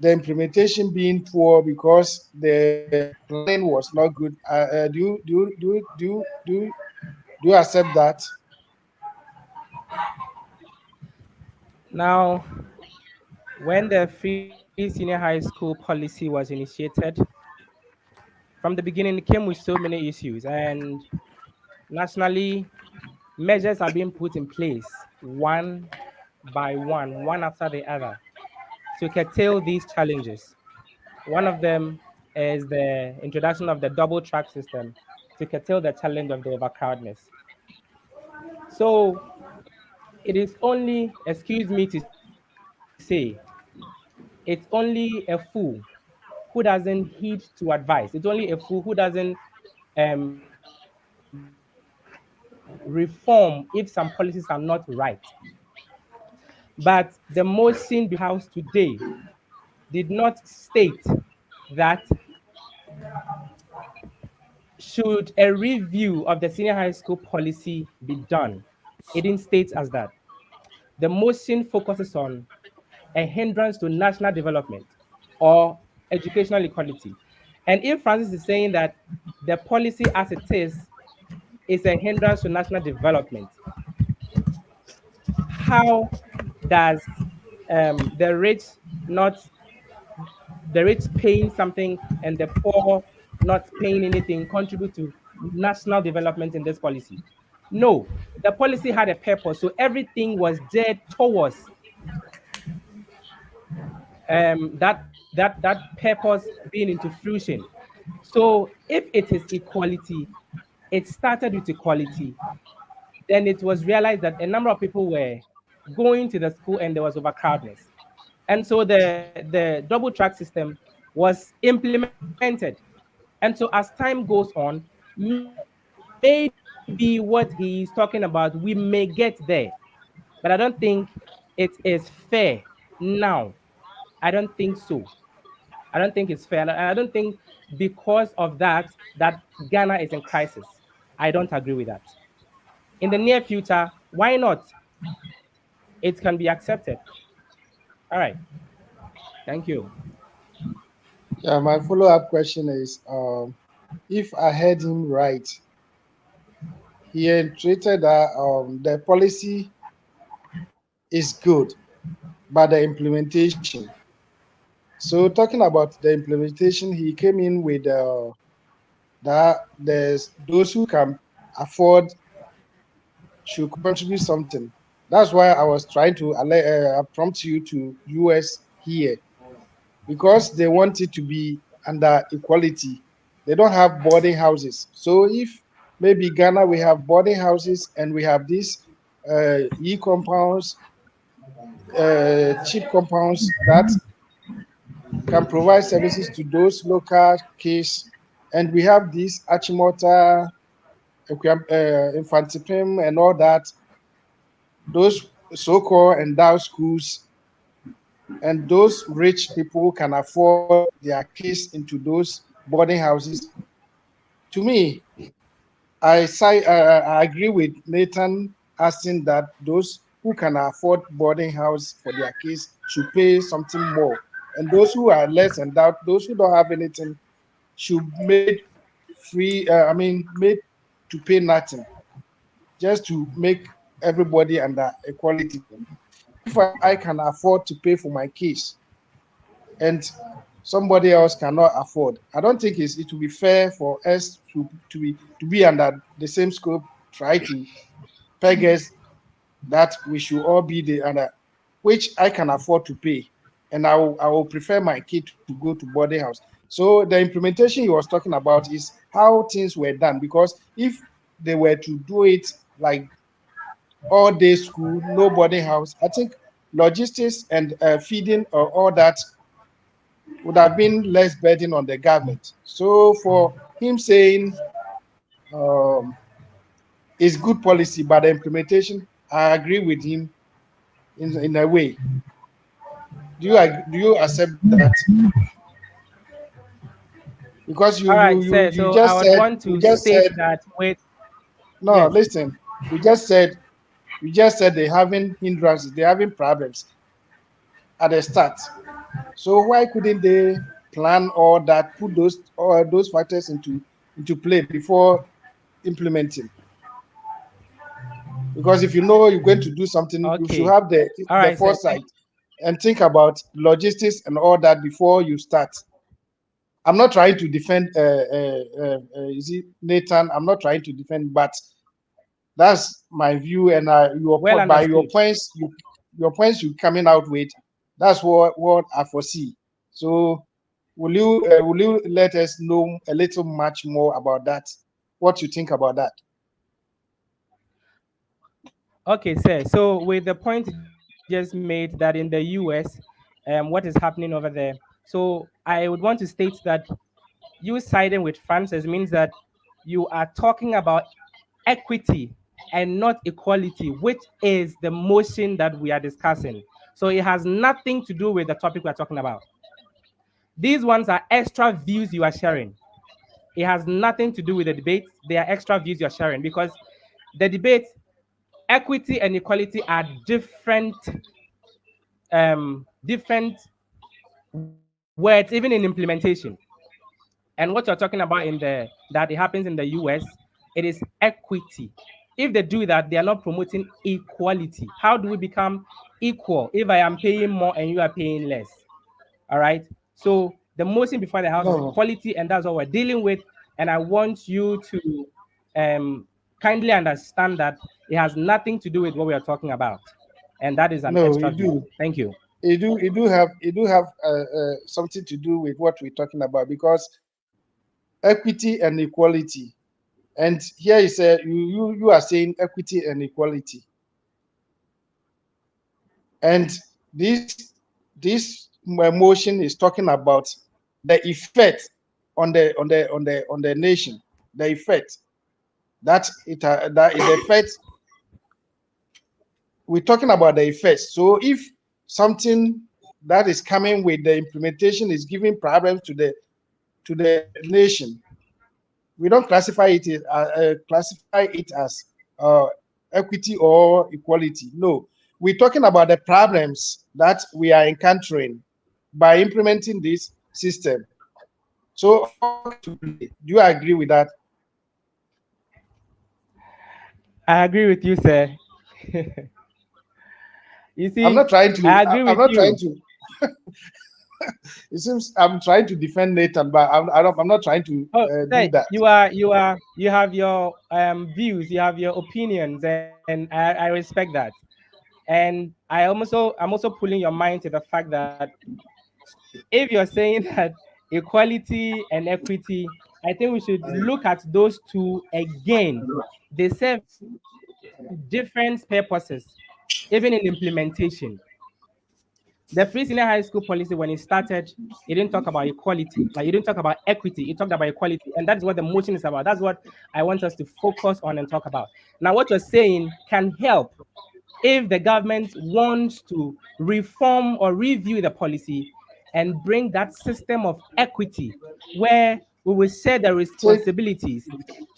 the implementation being poor because the planning was not good, do you accept that? Now, when the free senior high school policy was initiated, from the beginning, it came with so many issues, and nationally, measures are being put in place one by one after the other, to curtail these challenges. One of them is the introduction of the double track system to curtail the challenge of the overcrowdedness. So it is only, excuse me to say, it's only a fool who doesn't heed to advice. It's only a fool who doesn't reform if some policies are not right. But the motion before the House today did not state that should a review of the senior high school policy be done. It didn't state as that. The motion focuses on a hindrance to national development or educational equality. And if Francis is saying that the policy as it is a hindrance to national development, how does the rich not the rich paying something and the poor not paying anything contribute to national development in this policy? No, the policy had a purpose, so everything was geared towards that purpose being into fruition. So if it is equality, it started with equality. Then it was realized that a number of people were going to the school and there was overcrowdedness. And so the double track system was implemented. And so as time goes on, maybe what he is talking about, we may get there. But I don't think it is fair now. I don't think so. I don't think it's fair. And I don't think because of that Ghana is in crisis. I don't agree with that. In the near future, why not? It can be accepted. All right. Thank you. Yeah, my follow-up question is, if I heard him right, he treated that the policy is good, but the implementation. So talking about the implementation, he came in with that there's those who can afford should contribute something. That's why I was trying to prompt you to US here, because they want it to be under equality. They don't have boarding houses. So if maybe Ghana we have boarding houses and we have these compounds, cheap compounds that can provide services to those local kids, and we have these Achimota, Infantipim, and all that, those so-called endowed schools, and those rich people can afford their kids into those boarding houses. To me, I agree with Nathan asking that those who can afford boarding house for their kids should pay something more, and those who are less endowed, those who don't have anything, should made free. Made to pay nothing, just to make everybody under equality. If I can afford to pay for my kids, and somebody else cannot afford, I don't think it will be fair for us to be under the same scope, try to peg us that we should all be the under, which I can afford to pay, and I will prefer my kid to go to boarding house. So the implementation he was talking about is how things were done, because if they were to do it like all day school, no boarding house, I think logistics and feeding or all that would have been less burden on the government. So for him saying it's good policy, but the implementation, I agree with him in a way. Do you accept that? Because All right, sir. you So I just would said want to state that with no, yes. listen, you just said they having hindrances, they having problems at the start. So why couldn't they plan all that, put those factors into play before implementing? Because if you know you're going to do something, you should Okay. have the All the right, sir. foresight and think about logistics and all that before you start. I'm not trying to defend is it Nathan? I'm not trying to defend, but that's my view, and Well by your understood. points, you coming out with, that's what I foresee. So will you let us know a little much more about that? What you think about that? Okay, sir. So with the point you just made that in the US, what is happening over there? So I would want to state that you siding with Francis means that you are talking about equity and not equality, which is the motion that we are discussing. So it has nothing to do with the topic we are talking about. These ones are extra views you are sharing. It has nothing to do with the debate. They are extra views you're sharing because the debate, equity and equality are different words, even in implementation. And what you're talking about that it happens in the US, it is equity. If they do that, they are not promoting equality. How do we become equal if I am paying more and you are paying less? All right. So the motion before the house is No, equality, and that's what we're dealing with. And I want you to um, kindly understand that it has nothing to do with what we are talking about, and that is an no, extra you view. do. Thank you. It do have something to do with what we're talking about, because equity and equality. And here you said you are saying equity and equality, and this motion is talking about the effect on the nation, the effect that it affects. We're talking about the effects. So if something that is coming with the implementation is giving problems to the nation, we don't classify it as uh, equity or equality. No, we're talking about the problems that we are encountering by implementing this system. So all come into play. Do you agree with that? I agree with you, sir. You I'm not see, trying to. I agree I'm with not trying you. to. It seems I'm trying to defend Nathan, but I'm not trying to Oh, do sir, that. you have your views, you have your opinions, and I respect that. And I'm also pulling your mind to the fact that if you're saying that equality and equity, I think we should look at those two again. They serve different purposes, even in implementation. The free senior high school policy, when it started, it didn't talk about equality. Like, you didn't talk about equity. It talked about equality. And that is what the motion is about. That's what I want us to focus on and talk about. Now, what you're saying can help if the government wants to reform or review the policy and bring that system of equity where we will share the responsibilities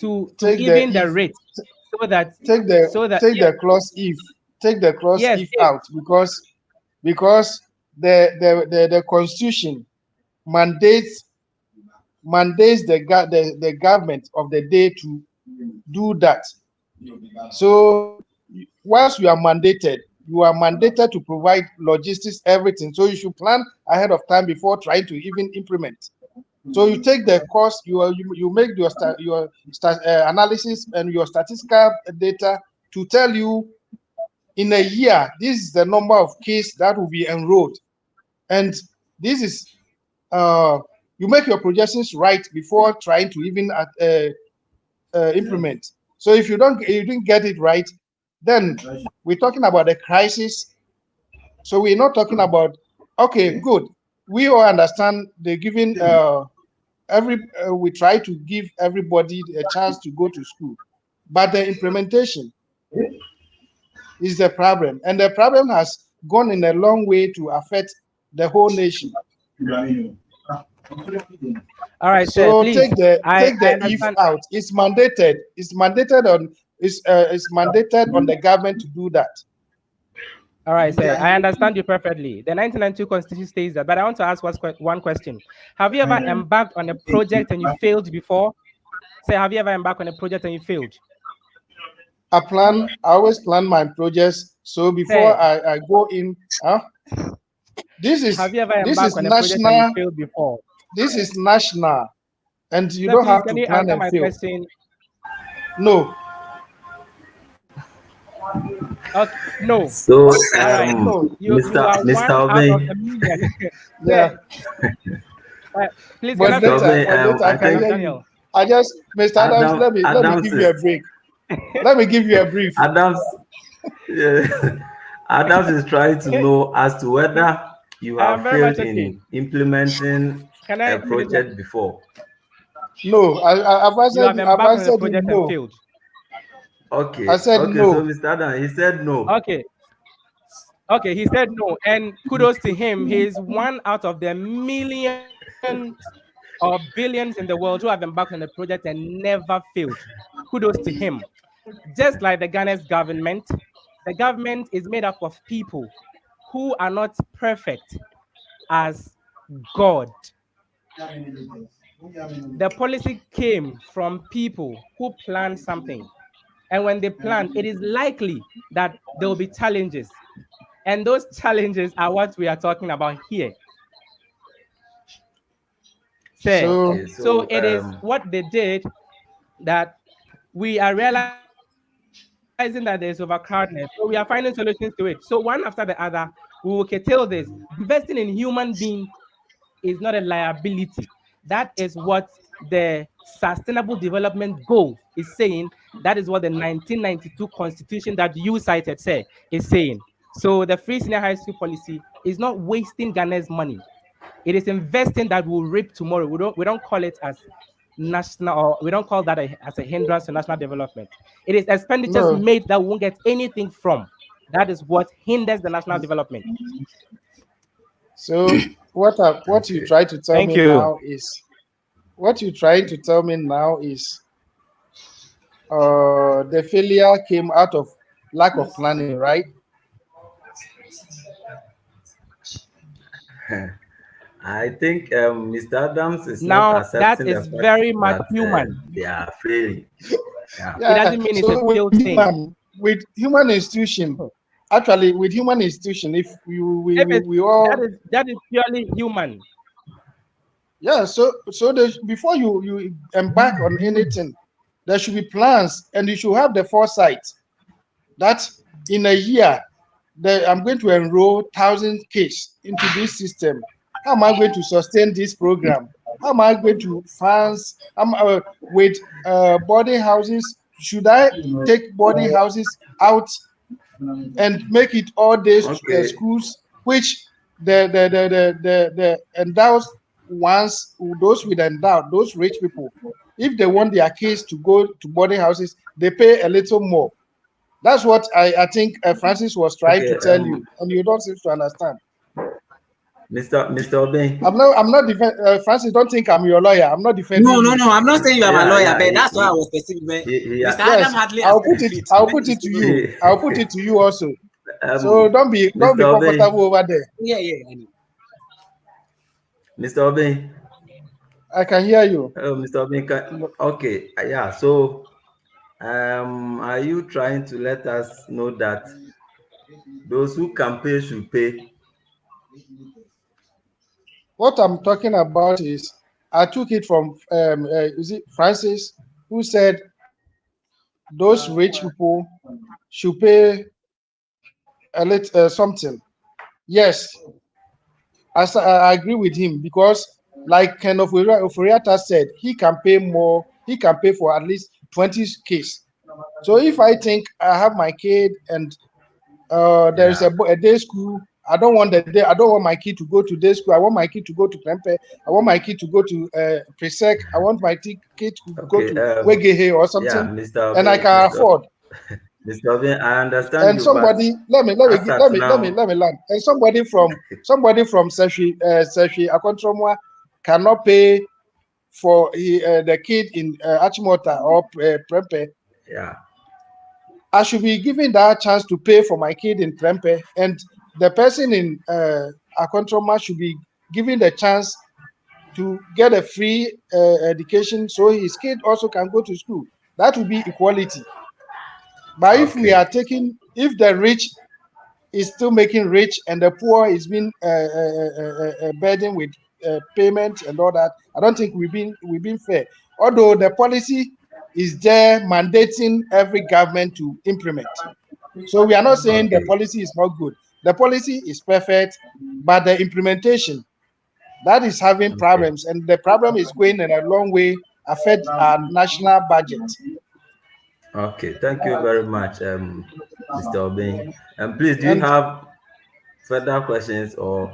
to even the rate, so that take the clause yes, if out, because the constitution mandates the government of the day to do that. So once you are mandated to provide logistics, everything. So you should plan ahead of time before trying to even implement. So you take the course, you make your analysis and your statistical data to tell you in a year this is the number of cases that will be enrolled, and this is you make your projections right before trying to even implement. So if you didn't get it right, then we're talking about a crisis. So we're not talking about, okay, good. We all understand the giving we try to give everybody a chance to go to school, but the implementation is the problem, and the problem has gone in a long way to affect the whole nation. All right, so sir, please, take the I if out. It's mandated on the government to do that. All right, sir, I understand you perfectly. The 1992 Constitution states that, but I want to ask one question. Have you ever embarked on a project and you failed before? Say, have you ever embarked on a project and you failed? I always plan my projects. So before I go in, this is have you ever embarked on a project and you failed before? This is national, and you Sir, don't please, have can to you plan answer and my fail. question? No. Okay, no. So, All right. You are Mr. one out of Obey. a million. Yeah. Please, But later, I can hear you. I just, Mr. Adams, let me give you a break. Let me give you a brief. Adams is trying to know as to whether you have failed in implementing a project before. No, I've answered you no. Failed. Okay. I said no. So Mr. Adam, he said no. Okay, he said no, and kudos to him. He is one out of the millions or billions in the world who have embarked on a project and never failed. Kudos to him. Just like the Ghana's government, the government is made up of people who are not perfect as God. The policy came from people who planned something. And when they plan, it is likely that there will be challenges. And those challenges are what we are talking about here. So it is what they did that we are realizing that there's overcrowdedness. So we are finding solutions to it. So one after the other, we will curtail this. Investing in human beings is not a liability. That is what the Sustainable Development Goal is saying. That is what the 1992 Constitution that you cited is saying. So the free senior high school policy is not wasting Ghana's money. It is investing that will reap tomorrow. We don't call it as national, or we don't call that as a hindrance to national development. It is expenditures made that we won't get anything from. That is what hinders the national development. So what you try to tell me now is the failure came out of lack of planning, right? I think Mr. Adams is not accepting that is the fact very much that human. They are failing. Yeah. It doesn't mean it's a failed thing. With human institution, actually, with human institution, if we all that is purely human. Yeah. So before you embark on anything, there should be plans, and you should have the foresight that in a year I'm going to enroll 1,000 kids into this system. How am I going to sustain this program? How am I going to finance with boarding houses? Should I take boarding houses out and make it all day schools, which the endowed ones, those with endowed, those rich people, if they want their kids to go to boarding houses, they pay a little more. That's what I think Francis was trying to tell you, and you don't seem to understand. Mr. Obey. I'm not defending. Francis, don't think I'm your lawyer. I'm not defending No, you. I'm not saying you are my lawyer, but that's why I was specific. Mr. Yes, Adam hardly I'll put it to you. I'll put it to you also. So don't be comfortable over there. Yeah, I know. Mr. Obey. I can hear you. Oh, Mr. Obey. Okay, yeah. So, are you trying to let us know that those who can pay should pay? What I'm talking about is I took it from is it Francis, who said those rich people should pay a little something. Yes, I agree with him, because like Ken Ofuriata said, he can pay more. He can pay for at least 20 case. So if I think I have my kid and there is a day school, I don't want my kid to go to day school. I want my kid to go to Prempe. I want my kid to go to Presec. I want my kid to go to Wegehe or something. Yeah, Mr. And I can afford. Mr. Obey, I understand and you. Somebody, let me land. And somebody from Seshi Akontromwa cannot pay for the kid in Achimota or Prempe. Yeah. I should be given that chance to pay for my kid in Prempe, and the person in Akontroma should be given the chance to get a free education, so his kid also can go to school. That would be equality. But if we are if the rich is still making rich and the poor is being burdened with payment and all that, I don't think we've been fair. Although the policy is there mandating every government to implement. So we are not saying the policy is not good. The policy is perfect, but the implementation, that is having problems, and the problem is going in a long way affect our national budget. Okay, thank you very much, Mr. Obey. And please, do you have further questions or?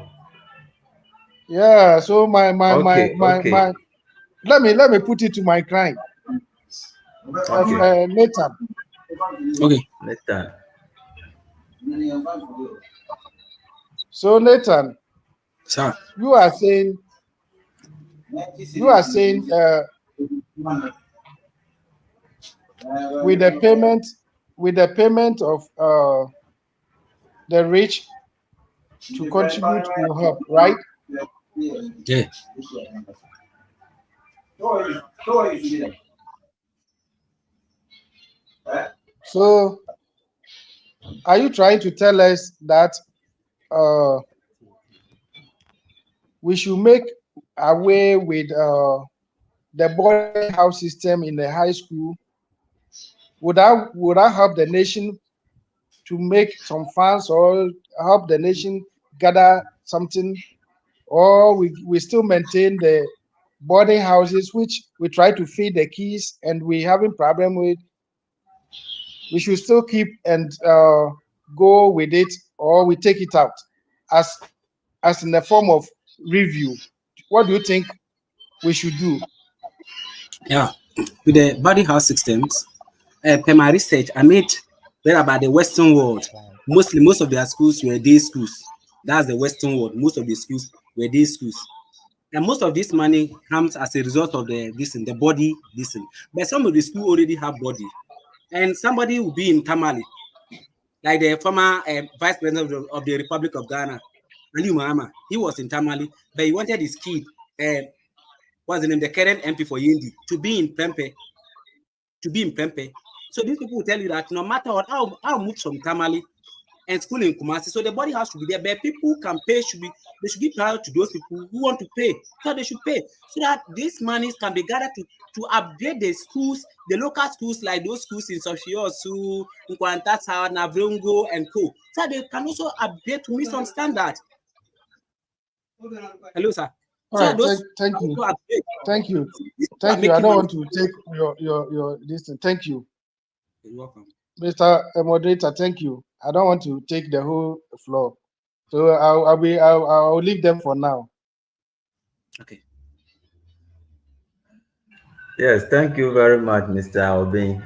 Yeah. So my let me put it to my client. Nathan. Okay. Nathan. So Nathan, sir, you are saying with the payment of the rich to contribute will help, right? Yeah. So are you trying to tell us that we should make away with the boarding house system in the high school? Would that help the nation to make some funds, or help the nation gather something, or we still maintain the boarding houses which we try to feed the kids and we having problem with? We should still keep and go with it, or we take it out as in the form of review? What do you think we should do? Yeah, with the boarding house systems, per my research, I made read about the Western world. Most of their schools were day schools. That's the Western world. Most of the schools were day schools, and most of this money comes as a result of the body. But some of the schools already have body, and somebody will be in Tamale, like the former vice president of the Republic of Ghana, Ali Mahama. He was in Tamale, but he wanted his kid, what's the name, the current MP for Yindi, to be in Prempe. So these people will tell you that no matter what, I'll move from Tamale and school in Kumasi. So the body house should be there, but people can pay. They should give priority to those people who want to pay. So they should pay, so that these monies can be gathered to upgrade the schools, the local schools, like those schools in SHS, Nkwantata, Navrongo, and co. So they can also upgrade to meet some standard. Hello, sir. All right, thank you. I don't want to take your this thing. Thank you. You're welcome. Mr. Moderator, thank you. I don't want to take the whole floor, so I'll leave them for now. Okay. Yes, thank you very much, Mr. Obin.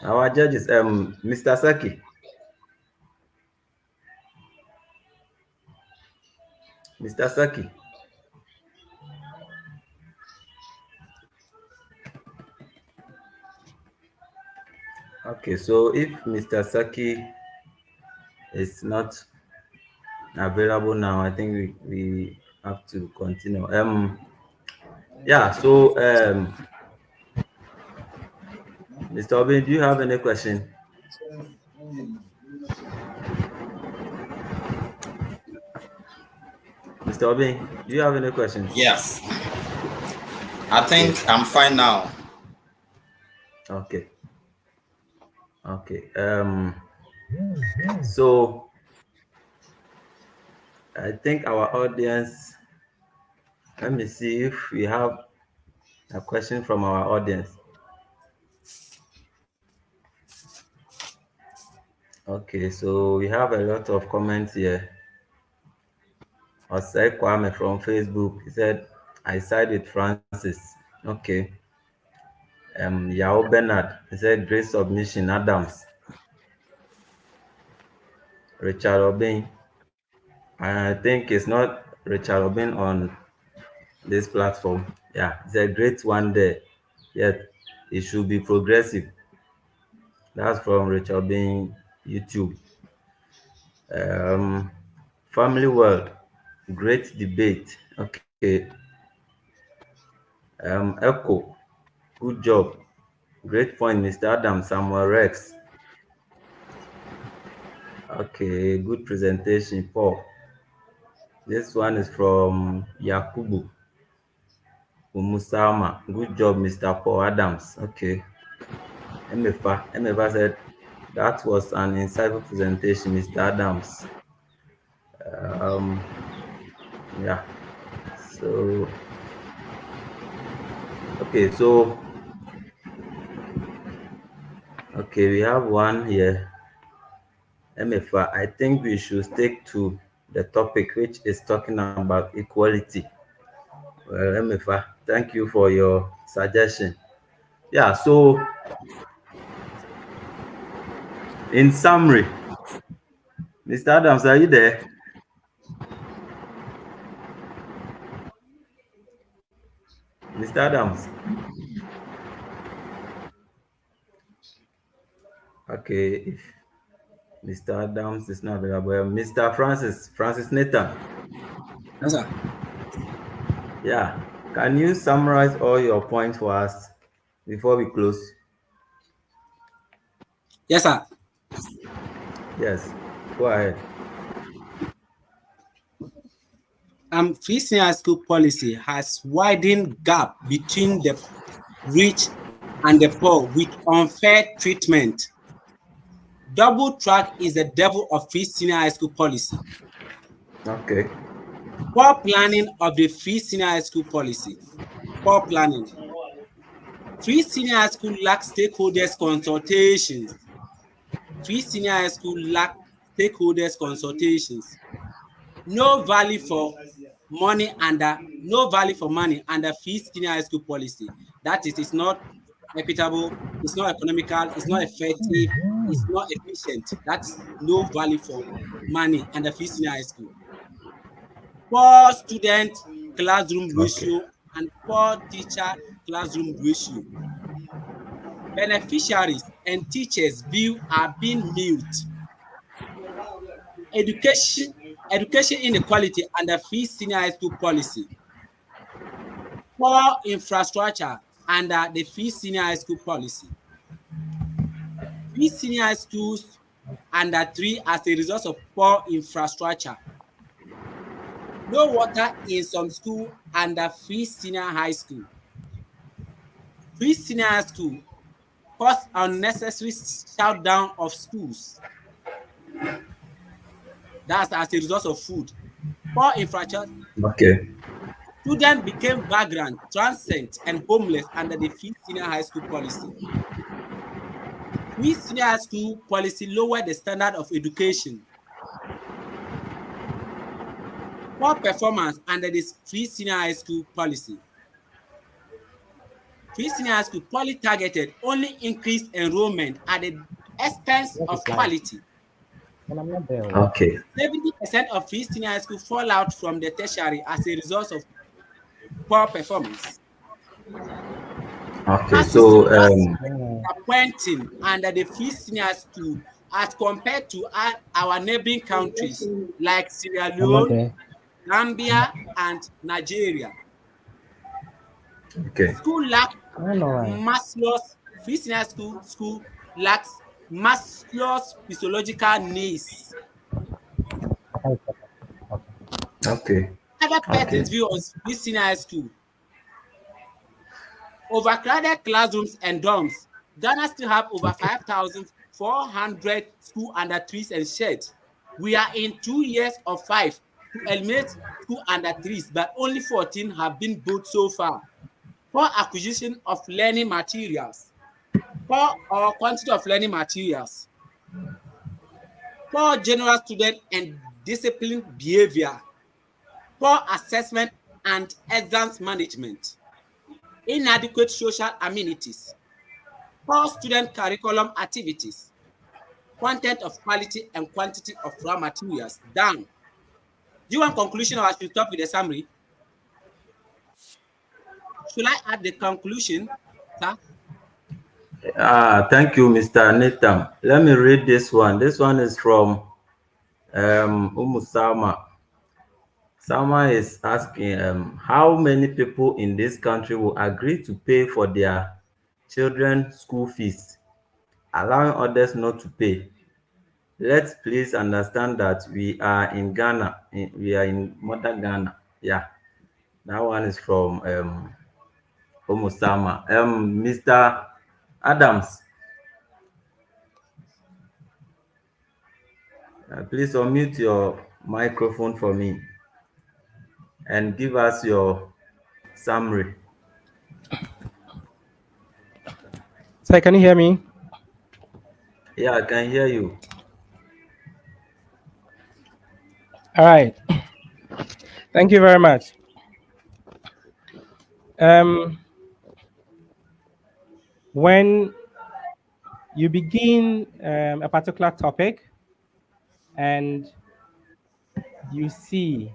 Our judges, Mr. Saki. Mr. Saki. Okay, so if Mr. Saki is not available now, I think we have to continue. Yeah, so Mr. Obin, do you have any question? Mr. Obin, do you have any questions? Yes. I think I'm fine now. Okay. Okay. So I think our audience, let me see if we have a question from our audience. Okay, so we have a lot of comments here. Osei Kwame from Facebook, he said, I side with Francis. Okay. Yao Bernard, he said, great submission, Adams. Richard Obin, I think it's not Richard Obin on this platform. Yeah, it's a great one there. Yet it should be progressive. That's from Richard Obin YouTube. Family World, great debate. Okay. Echo, good job. Great point, Mr. Adam Samuel Rex. Okay, good presentation, Paul. This one is from Yakubu Umusama. Good job, Mr. Paul Adams. Okay. Emefa said, that was an insightful presentation, Mr. Adams. Yeah. So, okay, okay, we have one here. Emefa, I think we should stick to the topic, which is talking about equality. Well, Emefa, thank you for your suggestion. Yeah, so in summary, Mr. Adams, are you there? Mr. Adams. Okay, if Mr. Adams is not available, Mr. Francis Nathan. Yes, sir. Yeah, can you summarize all your points for us before we close? Yes, sir. Yes, go ahead. Free senior school policy has widened gap between the rich and the poor with unfair treatment. Double track is the devil of free senior high school policy. Okay. Poor planning of the free senior high school policy. Poor planning. Free senior high school lacks stakeholders consultations. Free senior high school lack stakeholders consultations. No value for money under free senior high school policy. That is, it's not equitable, it's not economical, it's not effective, it's not efficient. That's no value for money under free senior high school. Poor student classroom ratio and poor teacher classroom ratio. Beneficiaries and teachers' view are being mute. Education inequality under free senior high school policy. Poor infrastructure under the free senior high school policy. Free senior high schools under 3 as a result of poor infrastructure. No water in some school under free senior high school. Free senior high school cause unnecessary shutdown of schools. That's as a result of food. Poor infrastructure. Okay. Students became vagrant, transient, and homeless under the free senior high school policy. Free senior high school policy lowered the standard of education. Poor performance under this free senior high school policy. Free senior high school poorly targeted only increased enrollment at the expense of quality. And I'm not there. Okay. 70% of free senior high school fall out from the tertiary as a result of poor performance. Okay. As you see, So that's Yeah. disappointing under the free senior school as compared to our neighboring countries like Sierra I'm not Leone, there. Gambia, and Nigeria. okay. School lack I don't know why. Maslow's free senior school lacks Maslow's physiological needs. Okay. Other Okay. person's view on free senior high school. Overcrowded classrooms and dorms. Ghana still have over Okay. 5,400 school under threes and sheds. We are in 2 years of 5 to eliminate school under threes, but only 14 have been built so far. Poor acquisition of learning materials. Poor or quantity of learning materials. Poor general student and discipline behavior. Poor assessment and exams management. Inadequate social amenities. Poor student curriculum activities. Content of quality and quantity of raw materials. Down. Do you want conclusion or I should stop with the summary? Should I add the conclusion, sir? Thank you, Mr. Nathan. Let me read this one. This one is from Umusama. Sama is asking, how many people in this country will agree to pay for their children's school fees, allowing others not to pay? Let's please understand that we are in Ghana. We are in mother Ghana. Yeah, that one is from Umusama. Mr. Adams, please unmute your microphone for me and give us your summary. So can you hear me? Yeah, I can hear you. All right. Thank you very much. Um, when you begin a particular topic and you see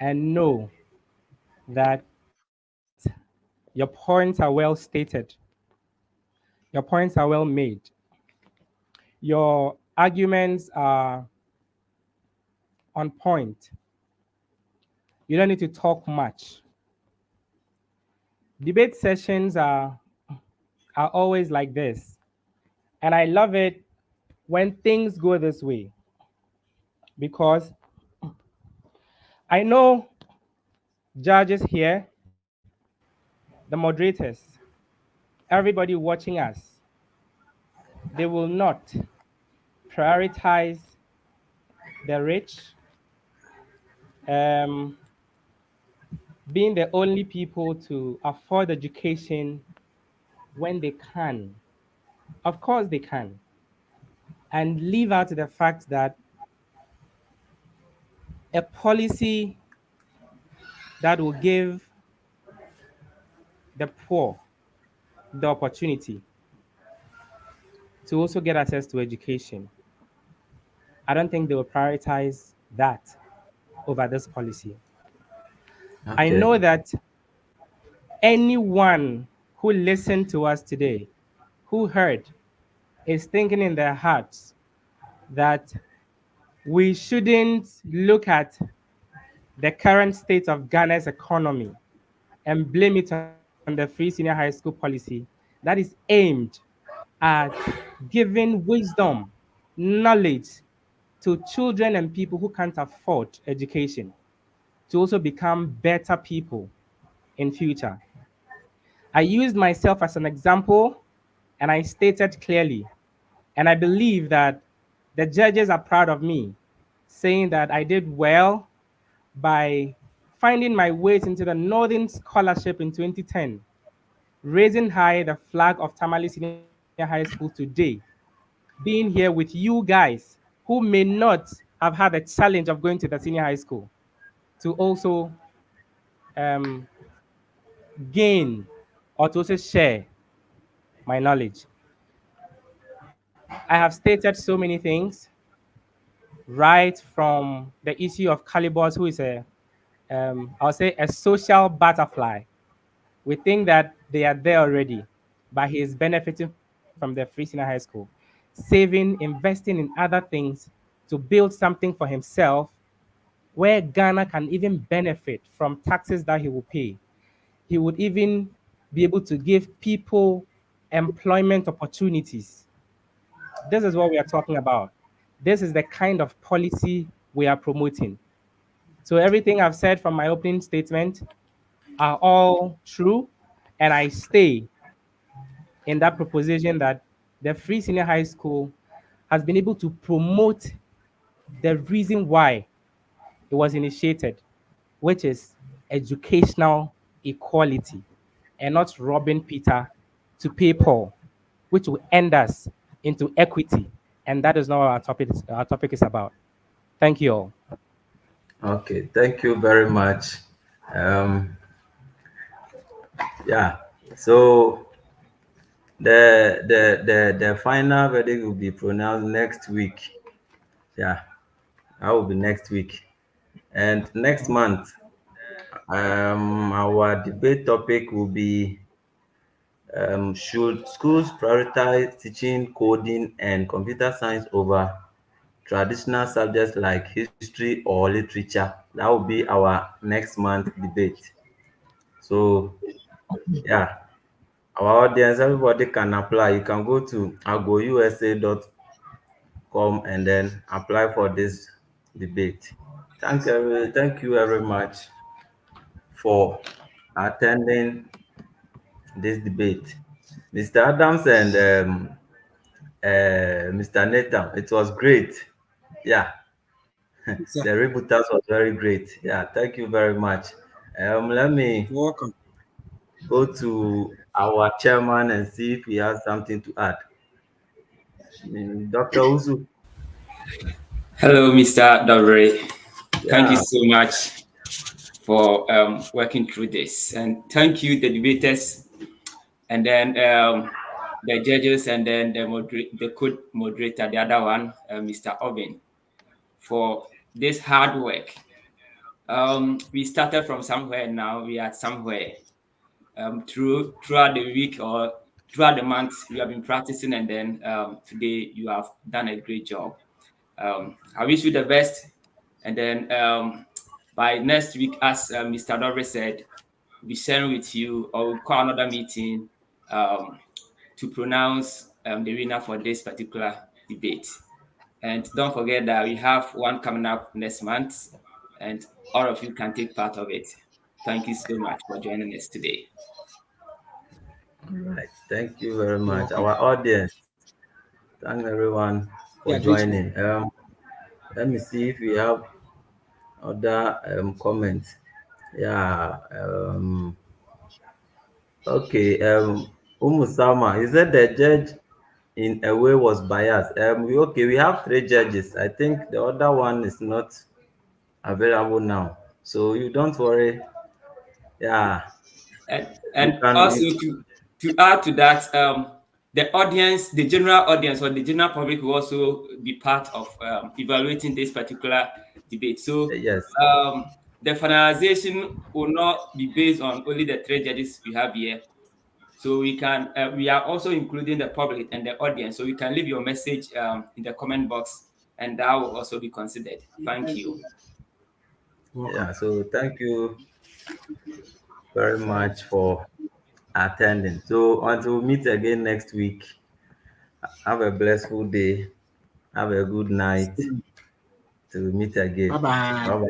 and know that your points are well stated, your points are well made, your arguments are on point, you don't need to talk much. Debate sessions are always like this. And I love it when things go this way because I know judges here, the moderators, everybody watching us, they will not prioritize the rich, um, being the only people to afford education when they can. Of course, they can. And leave out the fact that a policy that will give the poor the opportunity to also get access to education, I don't think they will prioritize that over this policy. I Okay. know that anyone who listened to us today, who heard, is thinking in their hearts that we shouldn't look at the current state of Ghana's economy and blame it on the free senior high school policy that is aimed at giving wisdom, knowledge to children and people who can't afford education to also become better people in future. I used myself as an example and I stated clearly, and I believe that the judges are proud of me, saying that I did well by finding my way into the Northern Scholarship in 2010, raising high the flag of Tamale Senior High School today, being here with you guys who may not have had the challenge of going to the senior high school to also um, gain or to also share my knowledge. I have stated so many things, right from the issue of Calibos, who is I'll say a social butterfly. We think that they are there already, but he is benefiting from the Free Senior High School, saving, investing in other things to build something for himself where Ghana can even benefit from taxes that he will pay. He would even be able to give people employment opportunities. This is what we are talking about. This is the kind of policy we are promoting. So everything I've said from my opening statement are all true, and I stay in that proposition that the Free Senior High School has been able to promote the reason why it was initiated, which is educational equality, and not robbing Peter to pay Paul, which will end us into equity. And that is not what our topic is about. Thank you all. Okay, thank you very much. Um, yeah. So the final verdict will be pronounced next week. Yeah, that will be next week. And next month, our debate topic will be should schools prioritize teaching coding and computer science over traditional subjects like history or literature? That will be our next month debate. So yeah, our audience, everybody can apply. You can go to agousa.com and then apply for this debate. Thank you very much for attending this debate. Mr. Adams and Mr. Nathan, it was great. Yeah, Sir, the rebuttals was very great. Yeah, thank you very much. Let me you're welcome. go to our chairman and see if he has something to add. Dr. Uzu. Hello, Mr. Dobre. Thank you Yeah, so much for working through this. And thank you, the debaters, and then the judges, and then the co-moderator, the other one, Mr. Obin, for this hard work. We started from somewhere, now we are somewhere. Throughout the week or throughout the month, you have been practicing, and then today you have done a great job. I wish you the best, and then by next week, as Mr. Dobre said, we'll be sharing with you, or we'll call another meeting to pronounce the winner for this particular debate. And don't forget that we have one coming up next month, and all of you can take part of it. Thank you so much for joining us today. all right. Thank you very You're much. welcome. Our audience, thank everyone We for are grateful. joining. Let me see if we have other comments. Yeah. Okay. Salma, is that the judge in a way was biased? We have three judges. I think the other one is not available now. So you don't worry. Yeah, you And can. also to add to that, the audience, the general audience or the general public will also be part of evaluating this particular debate. So Yes. the finalization will not be based on only the three judges we have here. So we are also including the public and the audience. So you can leave your message in the comment box, and that will also be considered. Thank you. You're welcome. Yeah. So thank you very much for attending. So until we meet again next week, have a blissful day. Have a good night. Till we meet Bye again. bye. Bye bye.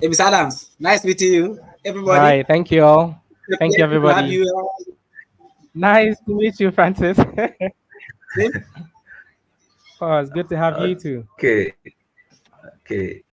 Hey, Mr. Adams, nice meeting you. Everybody, Bye. Thank you all. it's a Thank you, pleasure to have everybody. you. Nice to meet you, Francis. Same. Oh, it's good to have you too. Okay. Okay.